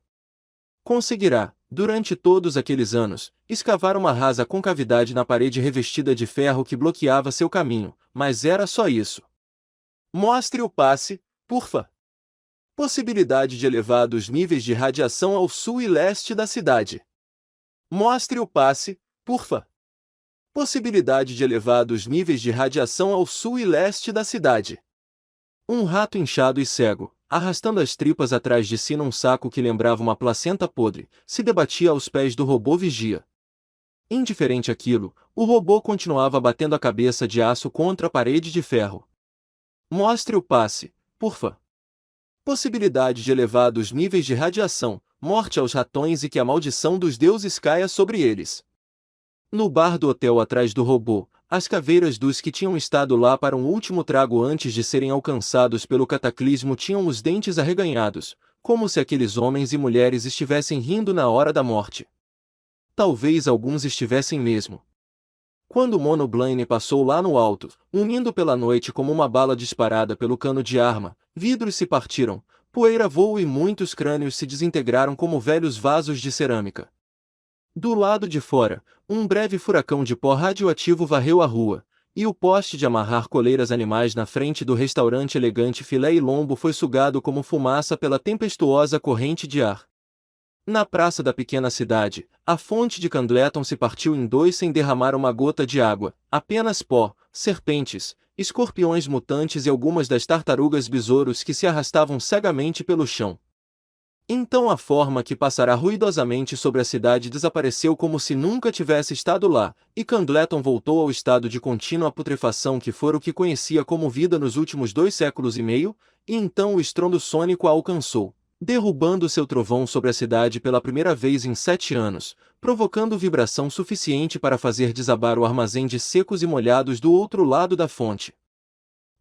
Speaker 1: Conseguirá, durante todos aqueles anos, escavar uma rasa concavidade na parede revestida de ferro que bloqueava seu caminho, mas era só isso. Mostre o passe, porfa! Possibilidade de elevados níveis de radiação ao sul e leste da cidade. Mostre o passe, porfa! Possibilidade de elevados níveis de radiação ao sul e leste da cidade. Um rato inchado e cego, arrastando as tripas atrás de si num saco que lembrava uma placenta podre, se debatia aos pés do robô vigia. Indiferente àquilo, o robô continuava batendo a cabeça de aço contra a parede de ferro. Mostre o passe, porfa! Possibilidade de elevados níveis de radiação, morte aos ratões e que a maldição dos deuses caia sobre eles. No bar do hotel atrás do robô, as caveiras dos que tinham estado lá para um último trago antes de serem alcançados pelo cataclismo tinham os dentes arreganhados, como se aqueles homens e mulheres estivessem rindo na hora da morte. Talvez alguns estivessem mesmo. Quando Mono Blaine passou lá no alto, unindo pela noite como uma bala disparada pelo cano de arma, vidros se partiram, poeira voou e muitos crânios se desintegraram como velhos vasos de cerâmica. Do lado de fora, um breve furacão de pó radioativo varreu a rua, e o poste de amarrar coleiras animais na frente do restaurante elegante Filé e Lombo foi sugado como fumaça pela tempestuosa corrente de ar. Na praça da pequena cidade, a fonte de Candleton se partiu em dois sem derramar uma gota de água, apenas pó, serpentes, escorpiões mutantes e algumas das tartarugas besouros que se arrastavam cegamente pelo chão. Então a forma que passará ruidosamente sobre a cidade desapareceu como se nunca tivesse estado lá, e Candleton voltou ao estado de contínua putrefação que fora o que conhecia como vida nos últimos 2 séculos e meio, e então o estrondo sônico a alcançou, derrubando seu trovão sobre a cidade pela primeira vez em 7 anos, provocando vibração suficiente para fazer desabar o armazém de secos e molhados do outro lado da fonte.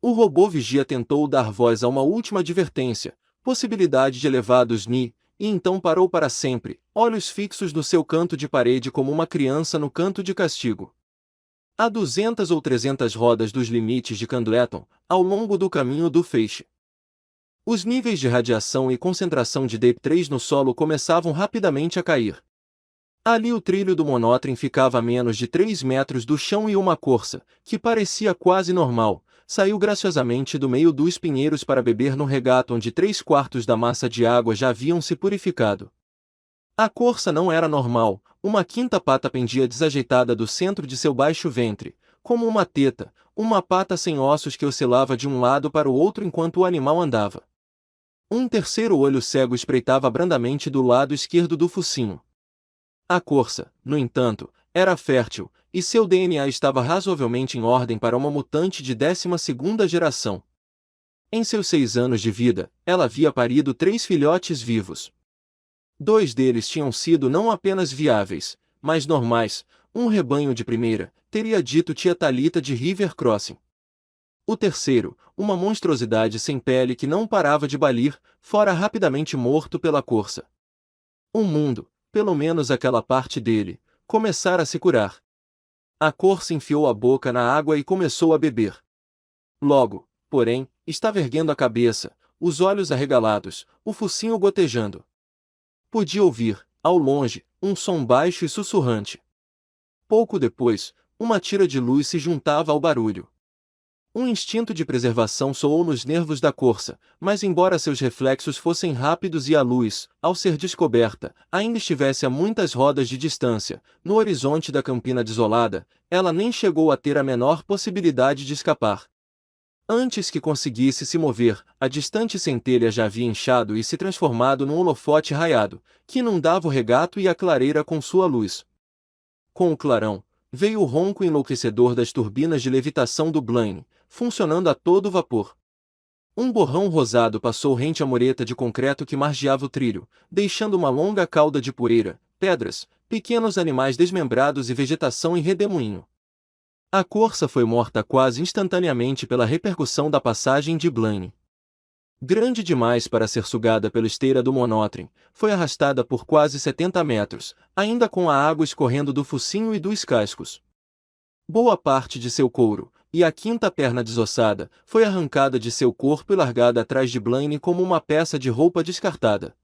Speaker 1: O robô vigia tentou dar voz a uma última advertência, possibilidade de elevados Ni, e então parou para sempre, olhos fixos no seu canto de parede como uma criança no canto de castigo. A 200 ou 300 rodas dos limites de Candleton, ao longo do caminho do feixe. Os níveis de radiação e concentração de DEP3 no solo começavam rapidamente a cair. Ali o trilho do monótrem ficava a menos de 3 metros do chão e uma corça, que parecia quase normal, saiu graciosamente do meio dos pinheiros para beber no regato onde 3/4 da massa de água já haviam se purificado. A corça não era normal, uma quinta pata pendia desajeitada do centro de seu baixo ventre, como uma teta, uma pata sem ossos que oscilava de um lado para o outro enquanto o animal andava. Um terceiro olho cego espreitava brandamente do lado esquerdo do focinho. A corça, no entanto, era fértil, e seu DNA estava razoavelmente em ordem para uma mutante de 12ª geração. Em seus 6 anos de vida, ela havia parido 3 filhotes vivos. 2 deles tinham sido não apenas viáveis, mas normais, um rebanho de primeira, teria dito tia Thalita de River Crossing. O terceiro, uma monstruosidade sem pele que não parava de balir, fora rapidamente morto pela corça. O mundo, pelo menos aquela parte dele, começara a se curar. A corça enfiou a boca na água e começou a beber. Logo, porém, estava erguendo a cabeça, os olhos arregalados, o focinho gotejando. Podia ouvir, ao longe, um som baixo e sussurrante. Pouco depois, uma tira de luz se juntava ao barulho. Um instinto de preservação soou nos nervos da corça, mas embora seus reflexos fossem rápidos e a luz, ao ser descoberta, ainda estivesse a muitas rodas de distância, no horizonte da campina desolada, ela nem chegou a ter a menor possibilidade de escapar. Antes que conseguisse se mover, a distante centelha já havia inchado e se transformado num holofote raiado, que inundava o regato e a clareira com sua luz. Com o clarão, veio o ronco enlouquecedor das turbinas de levitação do Blaine, funcionando a todo vapor. Um borrão rosado passou rente à mureta de concreto que margeava o trilho, deixando uma longa cauda de poeira, pedras, pequenos animais desmembrados e vegetação em redemoinho. A corça foi morta quase instantaneamente pela repercussão da passagem de Blaine. Grande demais para ser sugada pela esteira do monótrem, foi arrastada por quase 70 metros, ainda com a água escorrendo do focinho e dos cascos. Boa parte de seu couro, e a quinta perna desossada, foi arrancada de seu corpo e largada atrás de Blaine como uma peça de roupa descartada.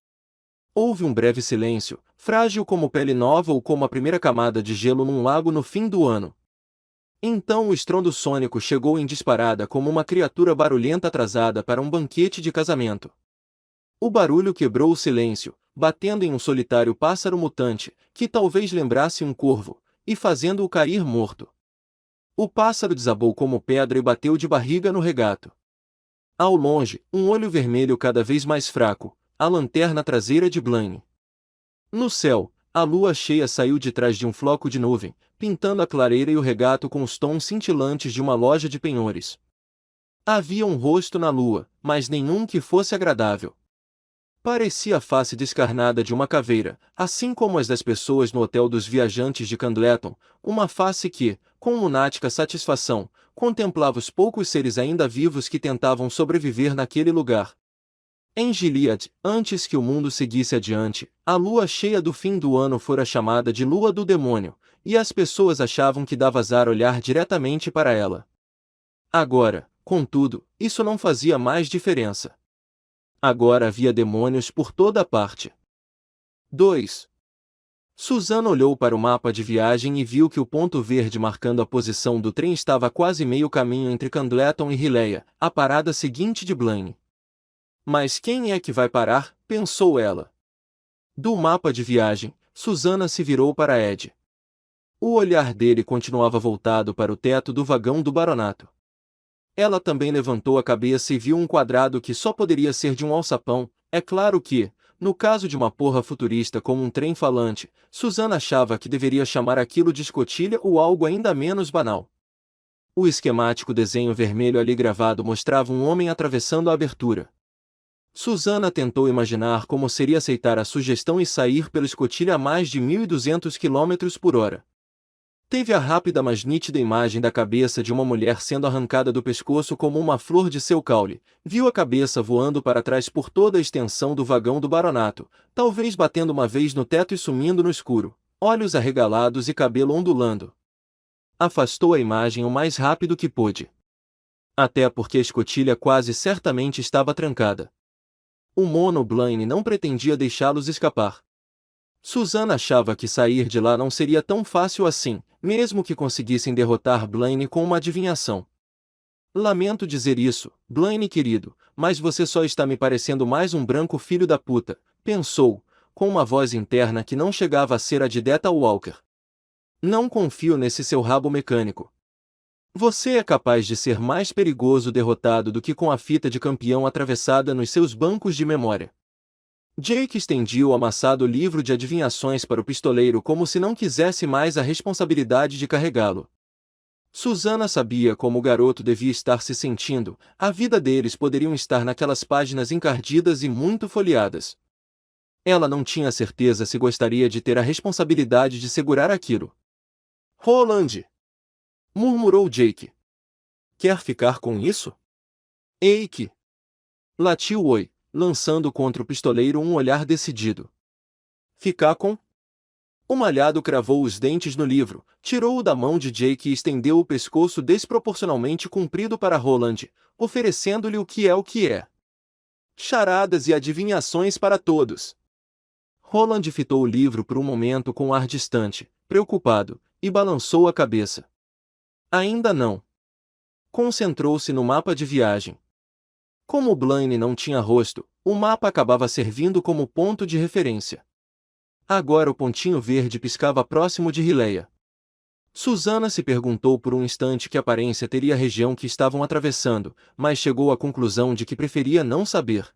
Speaker 1: Houve um breve silêncio, frágil como pele nova ou como a primeira camada de gelo num lago no fim do ano. Então o estrondo sônico chegou em disparada como uma criatura barulhenta atrasada para um banquete de casamento. O barulho quebrou o silêncio, batendo em um solitário pássaro mutante, que talvez lembrasse um corvo, e fazendo-o cair morto. O pássaro desabou como pedra e bateu de barriga no regato. Ao longe, um olho vermelho cada vez mais fraco, a lanterna traseira de Blaine. No céu, a lua cheia saiu de trás de um floco de nuvem, pintando a clareira e o regato com os tons cintilantes de uma loja de penhores. Havia um rosto na lua, mas nenhum que fosse agradável. Parecia a face descarnada de uma caveira, assim como as das pessoas no hotel dos viajantes de Candleton, uma face que, com lunática satisfação, contemplava os poucos seres ainda vivos que tentavam sobreviver naquele lugar. Em Gilead, antes que o mundo seguisse adiante, a lua cheia do fim do ano fora chamada de lua do demônio, e as pessoas achavam que dava azar olhar diretamente para ela. Agora, contudo, isso não fazia mais diferença. Agora havia demônios por toda parte. 2. Susana olhou para o mapa de viagem e viu que o ponto verde marcando a posição do trem estava a quase meio caminho entre Candleton e Rileia, a parada seguinte de Blaine. Mas quem é que vai parar? Pensou ela. Do mapa de viagem, Susana se virou para Ed. O olhar dele continuava voltado para o teto do vagão do baronato. Ela também levantou a cabeça e viu um quadrado que só poderia ser de um alçapão. É claro que, No caso de uma porra futurista como um trem falante, Susana achava que deveria chamar aquilo de escotilha ou algo ainda menos banal. O esquemático desenho vermelho ali gravado mostrava um homem atravessando a abertura. Susana tentou imaginar como seria aceitar a sugestão e sair pela escotilha a mais de 1.200 km por hora. Teve a rápida mas nítida imagem da cabeça de uma mulher sendo arrancada do pescoço como uma flor de seu caule, viu a cabeça voando para trás por toda a extensão do vagão do baronato, talvez batendo uma vez no teto e sumindo no escuro, olhos arregalados e cabelo ondulando. Afastou a imagem o mais rápido que pôde. Até porque a escotilha quase certamente estava trancada. O Mono Blaine não pretendia deixá-los escapar. Susana achava que sair de lá não seria tão fácil assim, mesmo que conseguissem derrotar Blaine com uma adivinhação. Lamento dizer isso, Blaine querido, mas você só está me parecendo mais um branco filho da puta, pensou, com uma voz interna que não chegava a ser a de Deta Walker. Não confio nesse seu rabo mecânico. Você é capaz de ser mais perigoso derrotado do que com a fita de campeão atravessada nos seus bancos de memória. Jake estendia o amassado livro de adivinhações para o pistoleiro como se não quisesse mais a responsabilidade de carregá-lo. Susana sabia como o garoto devia estar se sentindo, a vida deles poderiam estar naquelas páginas encardidas e muito folheadas. Ela não tinha certeza se gostaria de ter a responsabilidade de segurar aquilo. Roland! Murmurou Jake. Quer ficar com isso? Eike! Latiu Oi, lançando contra o pistoleiro um olhar decidido. Ficar com? O malhado cravou os dentes no livro, tirou-o da mão de Jake e estendeu o pescoço desproporcionalmente comprido para Roland, oferecendo-lhe o que é. Charadas e adivinhações para todos. Roland fitou o livro por um momento com um ar distante, preocupado, e balançou a cabeça. Ainda não. Concentrou-se no mapa de viagem. Como Blaine não tinha rosto, o mapa acabava servindo como ponto de referência. Agora o pontinho verde piscava próximo de Rileia. Susana se perguntou por um instante que aparência teria a região que estavam atravessando, mas chegou à conclusão de que preferia não saber.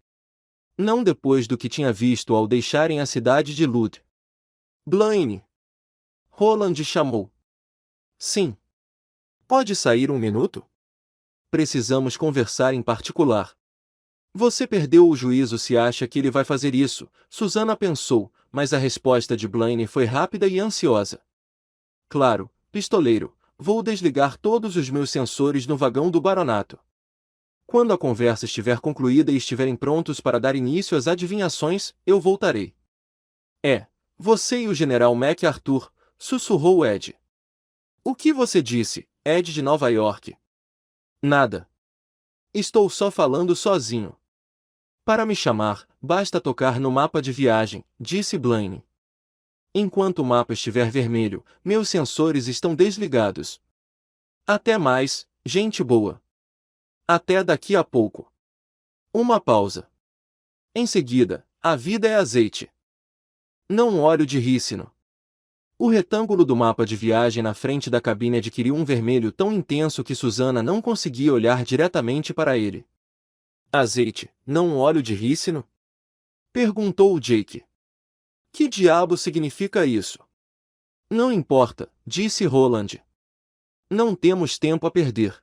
Speaker 1: Não depois do que tinha visto ao deixarem a cidade de Lud. Blaine! Roland chamou. Sim. Pode sair um minuto? Precisamos conversar em particular. Você perdeu o juízo se acha que ele vai fazer isso, Susana pensou, mas a resposta de Blaine foi rápida e ansiosa. Claro, pistoleiro, vou desligar todos os meus sensores no vagão do baronato. Quando a conversa estiver concluída e estiverem prontos para dar início às adivinhações, eu voltarei. Você e o General MacArthur, sussurrou Ed. O que você disse, Ed de Nova York? Nada. Estou só falando sozinho. Para me chamar, basta tocar no mapa de viagem, disse Blaine. Enquanto o mapa estiver vermelho, meus sensores estão desligados. Até mais, gente boa. Até daqui a pouco. Uma pausa. Em seguida, a vida é azeite. Não óleo de rícino. O retângulo do mapa de viagem na frente da cabine adquiriu um vermelho tão intenso que Susana não conseguia olhar diretamente para ele. Azeite, não óleo de rícino? Perguntou Jake. Que diabo significa isso? Não importa, disse Roland. Não temos tempo a perder.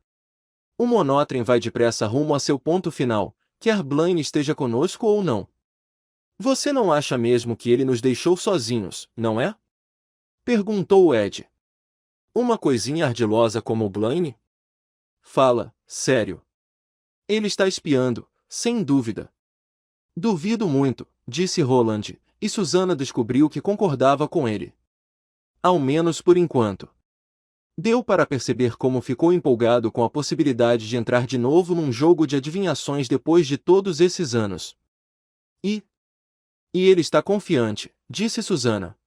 Speaker 1: O monotrem vai depressa rumo a seu ponto final, quer Blaine esteja conosco ou não. Você não acha mesmo que ele nos deixou sozinhos, não é? Perguntou Ed. Uma coisinha ardilosa como o Blaine? Fala, sério. Ele está espiando, sem dúvida. Duvido muito, disse Roland, e Susana descobriu que concordava com ele. Ao menos por enquanto. Deu para perceber como ficou empolgado com a possibilidade de entrar de novo num jogo de adivinhações depois de todos esses anos. E ele está confiante, disse Susana.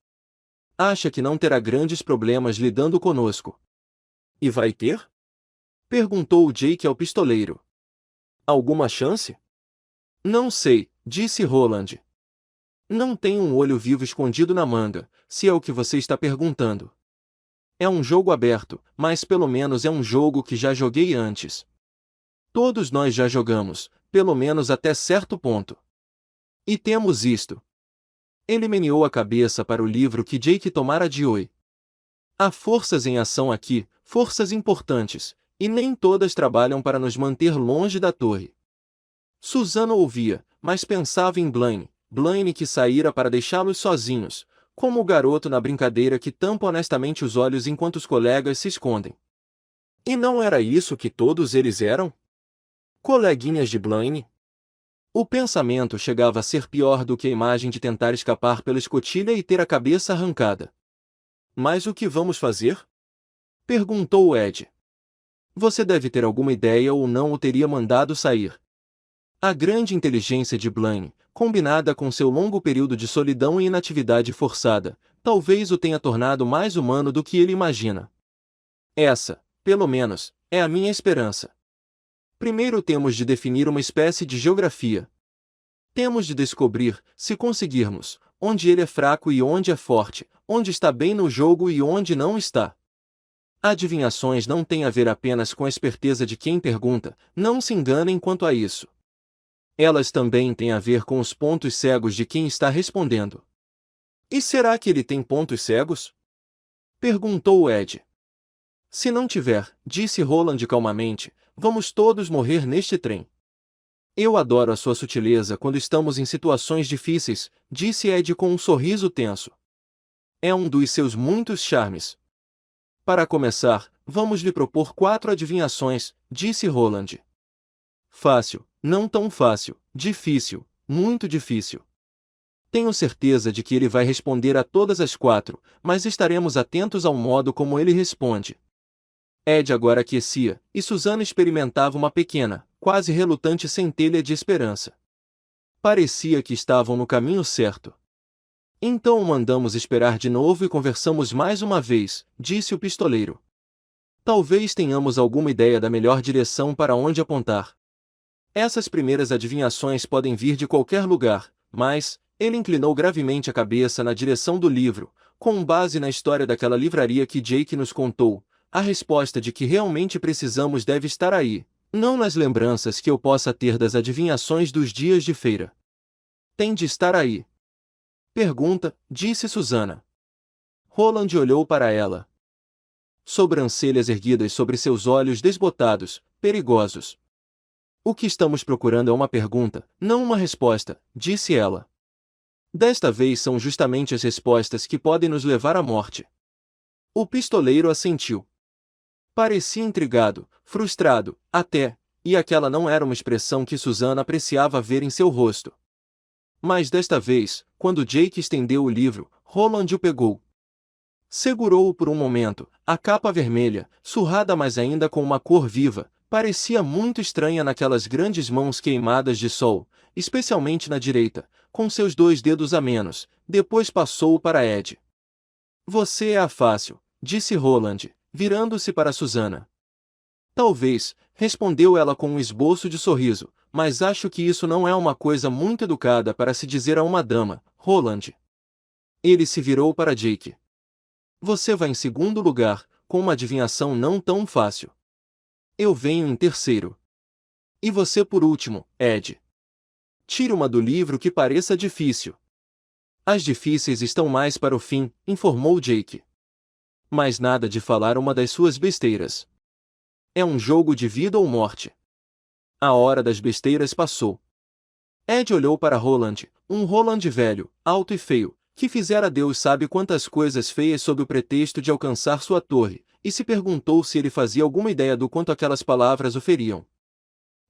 Speaker 1: Acha que não terá grandes problemas lidando conosco. E vai ter? Perguntou Jake ao pistoleiro. Alguma chance? Não sei, disse Roland. Não tem um olho vivo escondido na manga, se é o que você está perguntando. É um jogo aberto, mas pelo menos é um jogo que já joguei antes. Todos nós já jogamos, pelo menos até certo ponto. E temos isto. Ele meneou a cabeça para o livro que Jake tomara de Oi. Há forças em ação aqui, forças importantes, e nem todas trabalham para nos manter longe da torre. Susana ouvia, mas pensava em Blaine que saíra para deixá-los sozinhos, como o garoto na brincadeira que tampa honestamente os olhos enquanto os colegas se escondem. E não era isso que todos eles eram? Coleguinhas de Blaine? O pensamento chegava a ser pior do que a imagem de tentar escapar pela escotilha e ter a cabeça arrancada. Mas o que vamos fazer? Perguntou Ed. Você deve ter alguma ideia ou não o teria mandado sair. A grande inteligência de Blaine, combinada com seu longo período de solidão e inatividade forçada, talvez o tenha tornado mais humano do que ele imagina. Essa, pelo menos, é a minha esperança. Primeiro temos de definir uma espécie de geografia. Temos de descobrir, se conseguirmos, onde ele é fraco e onde é forte, onde está bem no jogo e onde não está. Adivinhações não têm a ver apenas com a esperteza de quem pergunta, não se enganem quanto a isso. Elas também têm a ver com os pontos cegos de quem está respondendo. E será que ele tem pontos cegos? Perguntou Ed. Se não tiver, disse Roland calmamente, vamos todos morrer neste trem. Eu adoro a sua sutileza quando estamos em situações difíceis, disse Ed com um sorriso tenso. É um dos seus muitos charmes. Para começar, vamos lhe propor 4 adivinhações, disse Roland. Fácil, não tão fácil, difícil, muito difícil. Tenho certeza de que ele vai responder a todas as 4, mas estaremos atentos ao modo como ele responde. Ed agora aquecia, e Susana experimentava uma pequena, quase relutante centelha de esperança. Parecia que estavam no caminho certo. Então o mandamos esperar de novo e conversamos mais uma vez, disse o pistoleiro. Talvez tenhamos alguma ideia da melhor direção para onde apontar. Essas primeiras adivinhações podem vir de qualquer lugar, mas, ele inclinou gravemente a cabeça na direção do livro, com base na história daquela livraria que Jake nos contou. A resposta de que realmente precisamos deve estar aí, não nas lembranças que eu possa ter das adivinhações dos dias de feira. Tem de estar aí. Pergunta, disse Susana. Roland olhou para ela. Sobrancelhas erguidas sobre seus olhos desbotados, perigosos. O que estamos procurando é uma pergunta, não uma resposta, disse ela. Desta vez são justamente as respostas que podem nos levar à morte. O pistoleiro assentiu. Parecia intrigado, frustrado, até, e aquela não era uma expressão que Susana apreciava ver em seu rosto. Mas desta vez, quando Jake estendeu o livro, Roland o pegou. Segurou-o por um momento, a capa vermelha, surrada mas ainda com uma cor viva, parecia muito estranha naquelas grandes mãos queimadas de sol, especialmente na direita, com seus 2 dedos a menos, depois passou-o para Ed. Você é a fácil, disse Roland, virando-se para Susana. Talvez, respondeu ela com um esboço de sorriso, mas acho que isso não é uma coisa muito educada para se dizer a uma dama, Roland. Ele se virou para Jake. Você vai em segundo lugar, com uma adivinhação não tão fácil. Eu venho em terceiro. E você por último, Ed. Tire uma do livro que pareça difícil. As difíceis estão mais para o fim, informou Jake. Mas nada de falar uma das suas besteiras. É um jogo de vida ou morte. A hora das besteiras passou. Ed olhou para Roland, um Roland velho, alto e feio, que fizera Deus sabe quantas coisas feias sob o pretexto de alcançar sua torre, e se perguntou se ele fazia alguma ideia do quanto aquelas palavras o feriam.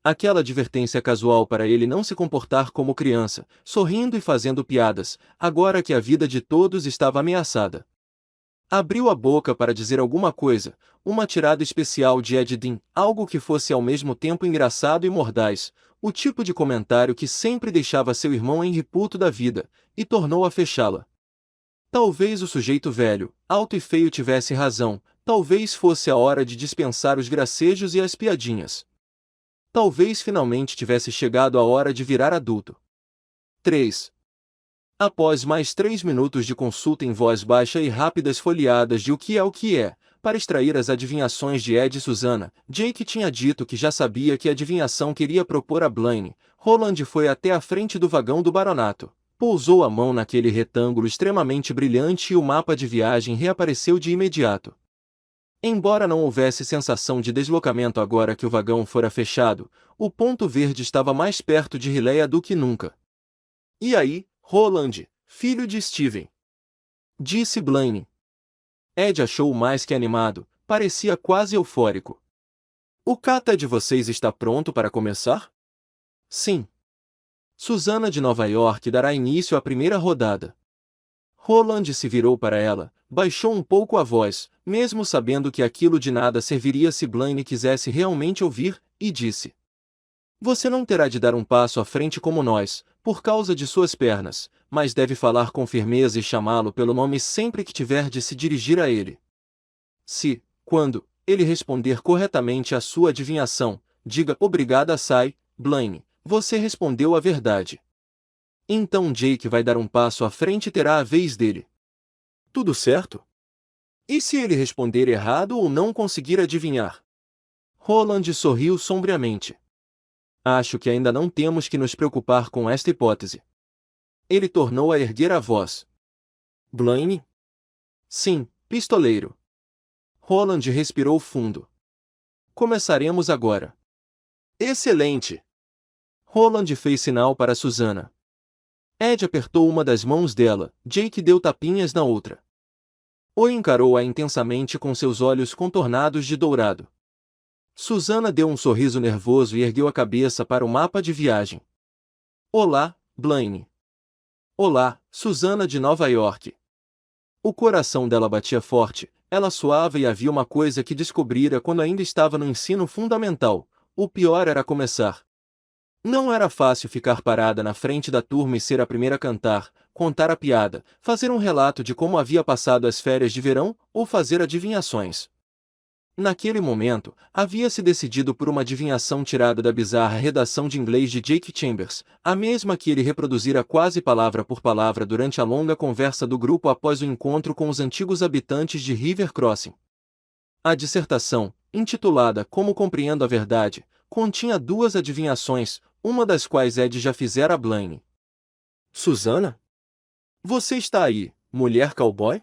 Speaker 1: Aquela advertência casual para ele não se comportar como criança, sorrindo e fazendo piadas, agora que a vida de todos estava ameaçada. Abriu a boca para dizer alguma coisa, uma tirada especial de Ed Dean, algo que fosse ao mesmo tempo engraçado e mordaz, o tipo de comentário que sempre deixava seu irmão Henry puto da vida, e tornou a fechá-la. Talvez o sujeito velho, alto e feio tivesse razão, talvez fosse a hora de dispensar os gracejos e as piadinhas. Talvez finalmente tivesse chegado a hora de virar adulto. 3. Após mais 3 minutos de consulta em voz baixa e rápidas folheadas de o que é, para extrair as adivinhações de Ed e Susana. Jake tinha dito que já sabia que adivinhação queria propor a Blaine. Roland foi até a frente do vagão do baronato. Pousou a mão naquele retângulo extremamente brilhante e o mapa de viagem reapareceu de imediato. Embora não houvesse sensação de deslocamento agora que o vagão fora fechado, o ponto verde estava mais perto de Rileia do que nunca. E aí, Roland, filho de Steven? Disse Blaine. Ed achou-o mais que animado, parecia quase eufórico. O kata de vocês está pronto para começar? Sim. Susana de Nova York dará início à primeira rodada. Roland se virou para ela, baixou um pouco a voz, mesmo sabendo que aquilo de nada serviria se Blaine quisesse realmente ouvir, e disse: Você não terá de dar um passo à frente como nós, por causa de suas pernas, mas deve falar com firmeza e chamá-lo pelo nome sempre que tiver de se dirigir a ele. Se, quando, ele responder corretamente à sua adivinhação, diga obrigada Sai, Blaine, você respondeu a verdade. Então Jake vai dar um passo à frente e terá a vez dele. Tudo certo? E se ele responder errado ou não conseguir adivinhar? Roland sorriu sombriamente. Acho que ainda não temos que nos preocupar com esta hipótese. Ele tornou a erguer a voz. Blaine? Sim, pistoleiro. Roland respirou fundo. Começaremos agora. Excelente! Roland fez sinal para Susana. Ed apertou uma das mãos dela, Jake deu tapinhas na outra. O encarou-a intensamente com seus olhos contornados de dourado. Susana deu um sorriso nervoso e ergueu a cabeça para o mapa de viagem. Olá, Blaine. Olá, Susana de Nova York. O coração dela batia forte, ela suava e havia uma coisa que descobrira quando ainda estava no ensino fundamental: o pior era começar. Não era fácil ficar parada na frente da turma e ser a primeira a cantar, contar a piada, fazer um relato de como havia passado as férias de verão, ou fazer adivinhações. Naquele momento, havia-se decidido por uma adivinhação tirada da bizarra redação de inglês de Jake Chambers, a mesma que ele reproduzira quase palavra por palavra durante a longa conversa do grupo após o encontro com os antigos habitantes de River Crossing. A dissertação, intitulada Como Compreendo a Verdade, continha duas adivinhações, uma das quais Ed já fizera a Blaine. Susana? Você está aí, mulher cowboy?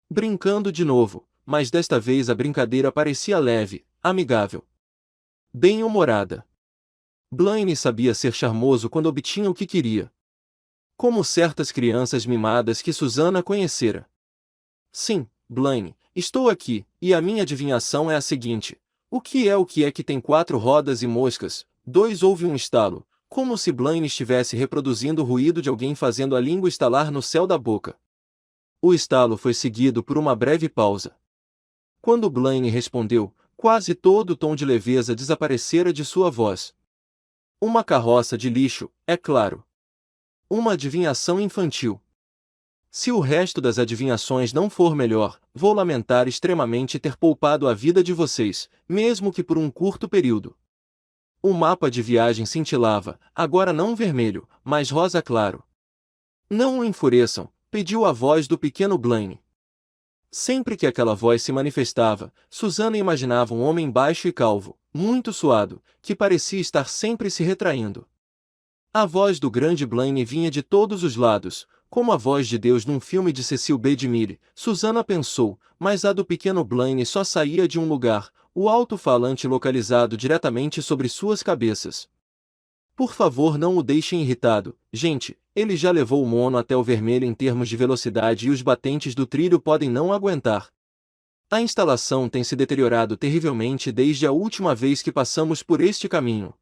Speaker 1: Brincando de novo, mas desta vez a brincadeira parecia leve, amigável. Bem-humorada. Blaine sabia ser charmoso quando obtinha o que queria. Como certas crianças mimadas que Susana conhecera. Sim, Blaine, estou aqui, e a minha adivinhação é a seguinte: o que é que tem 4 rodas e moscas? 2 houve um estalo, como se Blaine estivesse reproduzindo o ruído de alguém fazendo a língua estalar no céu da boca. O estalo foi seguido por uma breve pausa. Quando Blaine respondeu, quase todo o tom de leveza desaparecera de sua voz. Uma carroça de lixo, é claro. Uma adivinhação infantil. Se o resto das adivinhações não for melhor, vou lamentar extremamente ter poupado a vida de vocês, mesmo que por um curto período. O mapa de viagem cintilava, agora não vermelho, mas rosa claro. Não o enfureçam, pediu a voz do pequeno Blaine. Sempre que aquela voz se manifestava, Susana imaginava um homem baixo e calvo, muito suado, que parecia estar sempre se retraindo. A voz do grande Blaine vinha de todos os lados, como a voz de Deus num filme de Cecil B. DeMille, Susana pensou, mas a do pequeno Blaine só saía de um lugar, o alto-falante localizado diretamente sobre suas cabeças. Por favor, não o deixem irritado, gente, ele já levou o mono até o vermelho em termos de velocidade e os batentes do trilho podem não aguentar. A instalação tem se deteriorado terrivelmente desde a última vez que passamos por este caminho.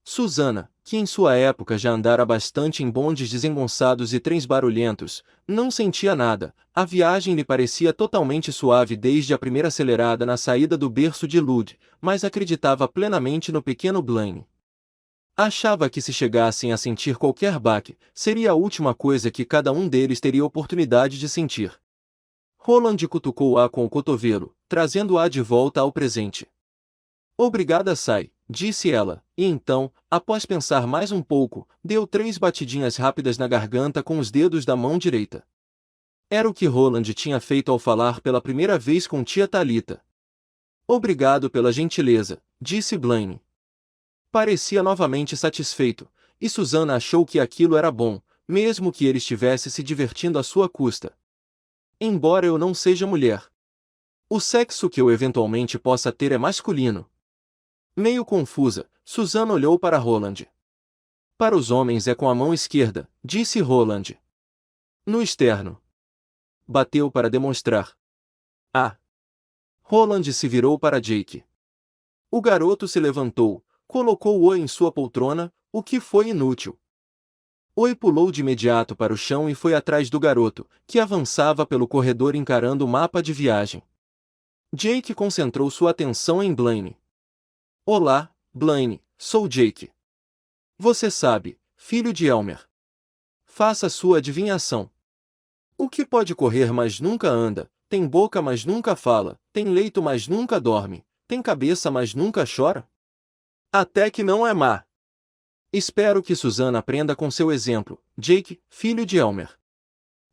Speaker 1: Susana, que em sua época já andara bastante em bondes desengonçados e trens barulhentos, não sentia nada, a viagem lhe parecia totalmente suave desde a primeira acelerada na saída do berço de Lud, mas acreditava plenamente no pequeno Blaine. Achava que se chegassem a sentir qualquer baque, seria a última coisa que cada um deles teria oportunidade de sentir. Roland cutucou-a com o cotovelo, trazendo-a de volta ao presente. Obrigada, Sai, disse ela, e então, após pensar mais um pouco, deu 3 batidinhas rápidas na garganta com os dedos da mão direita. Era o que Roland tinha feito ao falar pela primeira vez com tia Talita. Obrigado pela gentileza, disse Blaine. Parecia novamente satisfeito, e Susana achou que aquilo era bom, mesmo que ele estivesse se divertindo à sua custa. Embora eu não seja mulher. O sexo que eu eventualmente possa ter é masculino. Meio confusa, Susana olhou para Roland. Para os homens é com a mão esquerda, disse Roland. No externo. Bateu para demonstrar. Ah! Roland se virou para Jake. O garoto se levantou, colocou Oi em sua poltrona, o que foi inútil. Oi pulou de imediato para o chão e foi atrás do garoto, que avançava pelo corredor encarando o mapa de viagem. Jake concentrou sua atenção em Blaine. Olá, Blaine, sou Jake. Você sabe, filho de Elmer. Faça sua adivinhação. O que pode correr mas nunca anda, tem boca mas nunca fala, tem leito mas nunca dorme, tem cabeça mas nunca chora? Até que não é má. Espero que Susana aprenda com seu exemplo, Jake, filho de Elmer.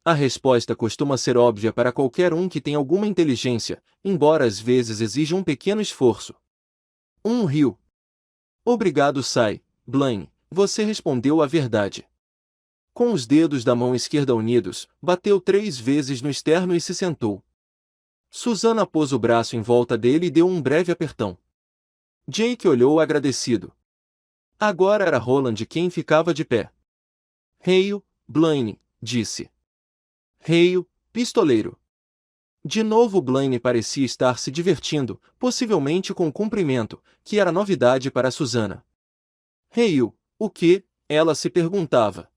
Speaker 1: A resposta costuma ser óbvia para qualquer um que tem alguma inteligência, embora às vezes exija um pequeno esforço. Riu. Obrigado, Blaine, você respondeu a verdade. Com os dedos da mão esquerda unidos, bateu 3 vezes no externo e se sentou. Susana pôs o braço em volta dele e deu um breve apertão. Jake olhou agradecido. Agora era Roland quem ficava de pé. Reio, Blaine, disse. Reio, pistoleiro. De novo Blaine parecia estar se divertindo, possivelmente com o cumprimento, que era novidade para Susana. Reio, o que? Ela se perguntava.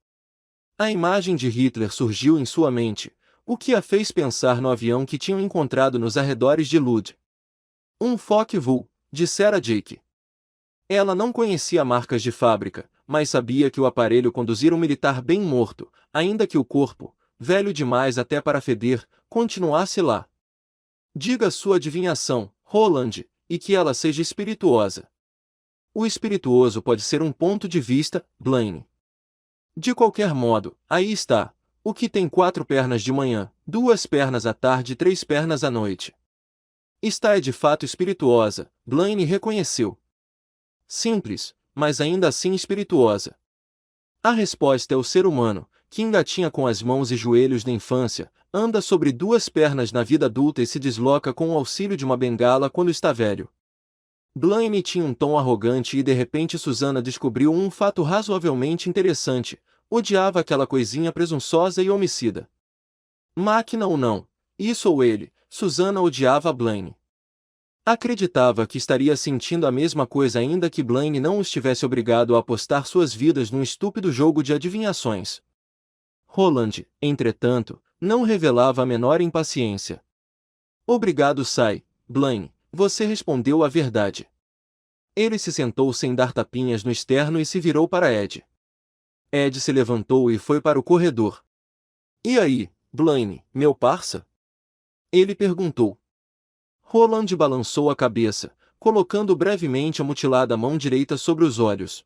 Speaker 1: A imagem de Hitler surgiu em sua mente, o que a fez pensar no avião que tinham encontrado nos arredores de Lud. Focke-Wulf, dissera Jake. Ela não conhecia marcas de fábrica, mas sabia que o aparelho conduzira um militar bem morto, ainda que o corpo, velho demais até para feder, continuasse lá. Diga sua adivinhação, Roland, e que ela seja espirituosa. O espirituoso pode ser um ponto de vista, Blaine. De qualquer modo, aí está, o que tem 4 pernas de manhã, 2 pernas à tarde e 3 pernas à noite. Está de fato espirituosa, Blaine reconheceu. Simples, mas ainda assim espirituosa. A resposta é o ser humano, que engatinha com as mãos e joelhos na infância, anda sobre 2 pernas na vida adulta e se desloca com o auxílio de uma bengala quando está velho. Blaine tinha um tom arrogante e de repente Susana descobriu um fato razoavelmente interessante: odiava aquela coisinha presunçosa e homicida. Máquina ou não, isso ou ele, Susana odiava Blaine. Acreditava que estaria sentindo a mesma coisa ainda que Blaine não o estivesse obrigado a apostar suas vidas num estúpido jogo de adivinhações. Roland, entretanto, não revelava a menor impaciência. Obrigado, Blaine, você respondeu a verdade. Ele se sentou sem dar tapinhas no externo e se virou para Ed. Ed se levantou e foi para o corredor. E aí, Blaine, meu parça? Ele perguntou. Roland balançou a cabeça, colocando brevemente a mutilada mão direita sobre os olhos.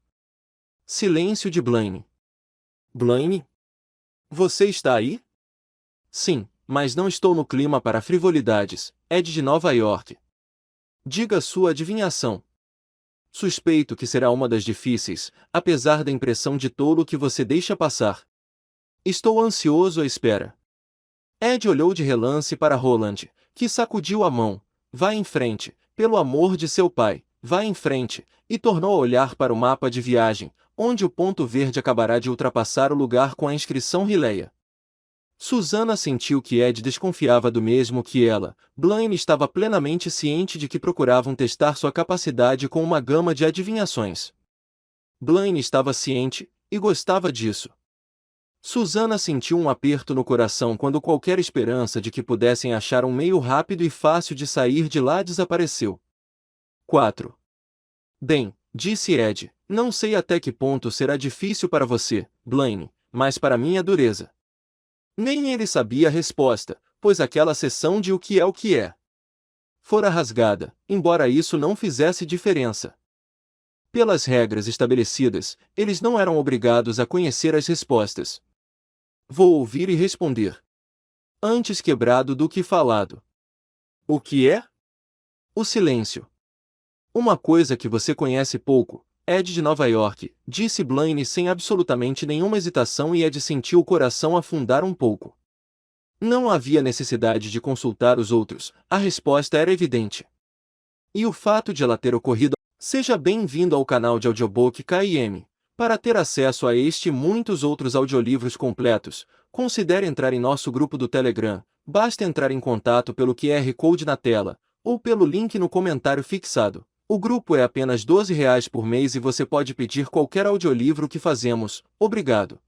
Speaker 1: Silêncio de Blaine. Blaine? Você está aí? Sim, mas não estou no clima para frivolidades, Ed de Nova York. Diga sua adivinhação. Suspeito que será uma das difíceis, apesar da impressão de tolo que você deixa passar. Estou ansioso à espera. Ed olhou de relance para Roland, que sacudiu a mão. Vá em frente, pelo amor de seu pai, vá em frente, e tornou a olhar para o mapa de viagem, onde o ponto verde acabará de ultrapassar o lugar com a inscrição Rileia. Susana sentiu que Ed desconfiava do mesmo que ela. Blaine estava plenamente ciente de que procuravam testar sua capacidade com uma gama de adivinhações. Blaine estava ciente, e gostava disso. Susana sentiu um aperto no coração quando qualquer esperança de que pudessem achar um meio rápido e fácil de sair de lá desapareceu. 4. Bem, disse Ed, não sei até que ponto será difícil para você, Blaine, mas para mim é dureza. Nem ele sabia a resposta, pois aquela seção de o que é fora rasgada, embora isso não fizesse diferença. Pelas regras estabelecidas, eles não eram obrigados a conhecer as respostas. Vou ouvir e responder. Antes quebrado do que falado. O que é? O silêncio. Uma coisa que você conhece pouco. Ed de Nova York, disse Blaine sem absolutamente nenhuma hesitação, e Ed sentiu o coração afundar um pouco. Não havia necessidade de consultar os outros, a resposta era evidente. E o fato de ela ter ocorrido. Seja bem-vindo ao canal de audiobook KM. Para ter acesso a este e muitos outros audiolivros completos, considere entrar em nosso grupo do Telegram. Basta entrar em contato pelo QR Code na tela, ou pelo link no comentário fixado. O grupo é apenas R$ 12 por mês e você pode pedir qualquer audiolivro que fazemos. Obrigado.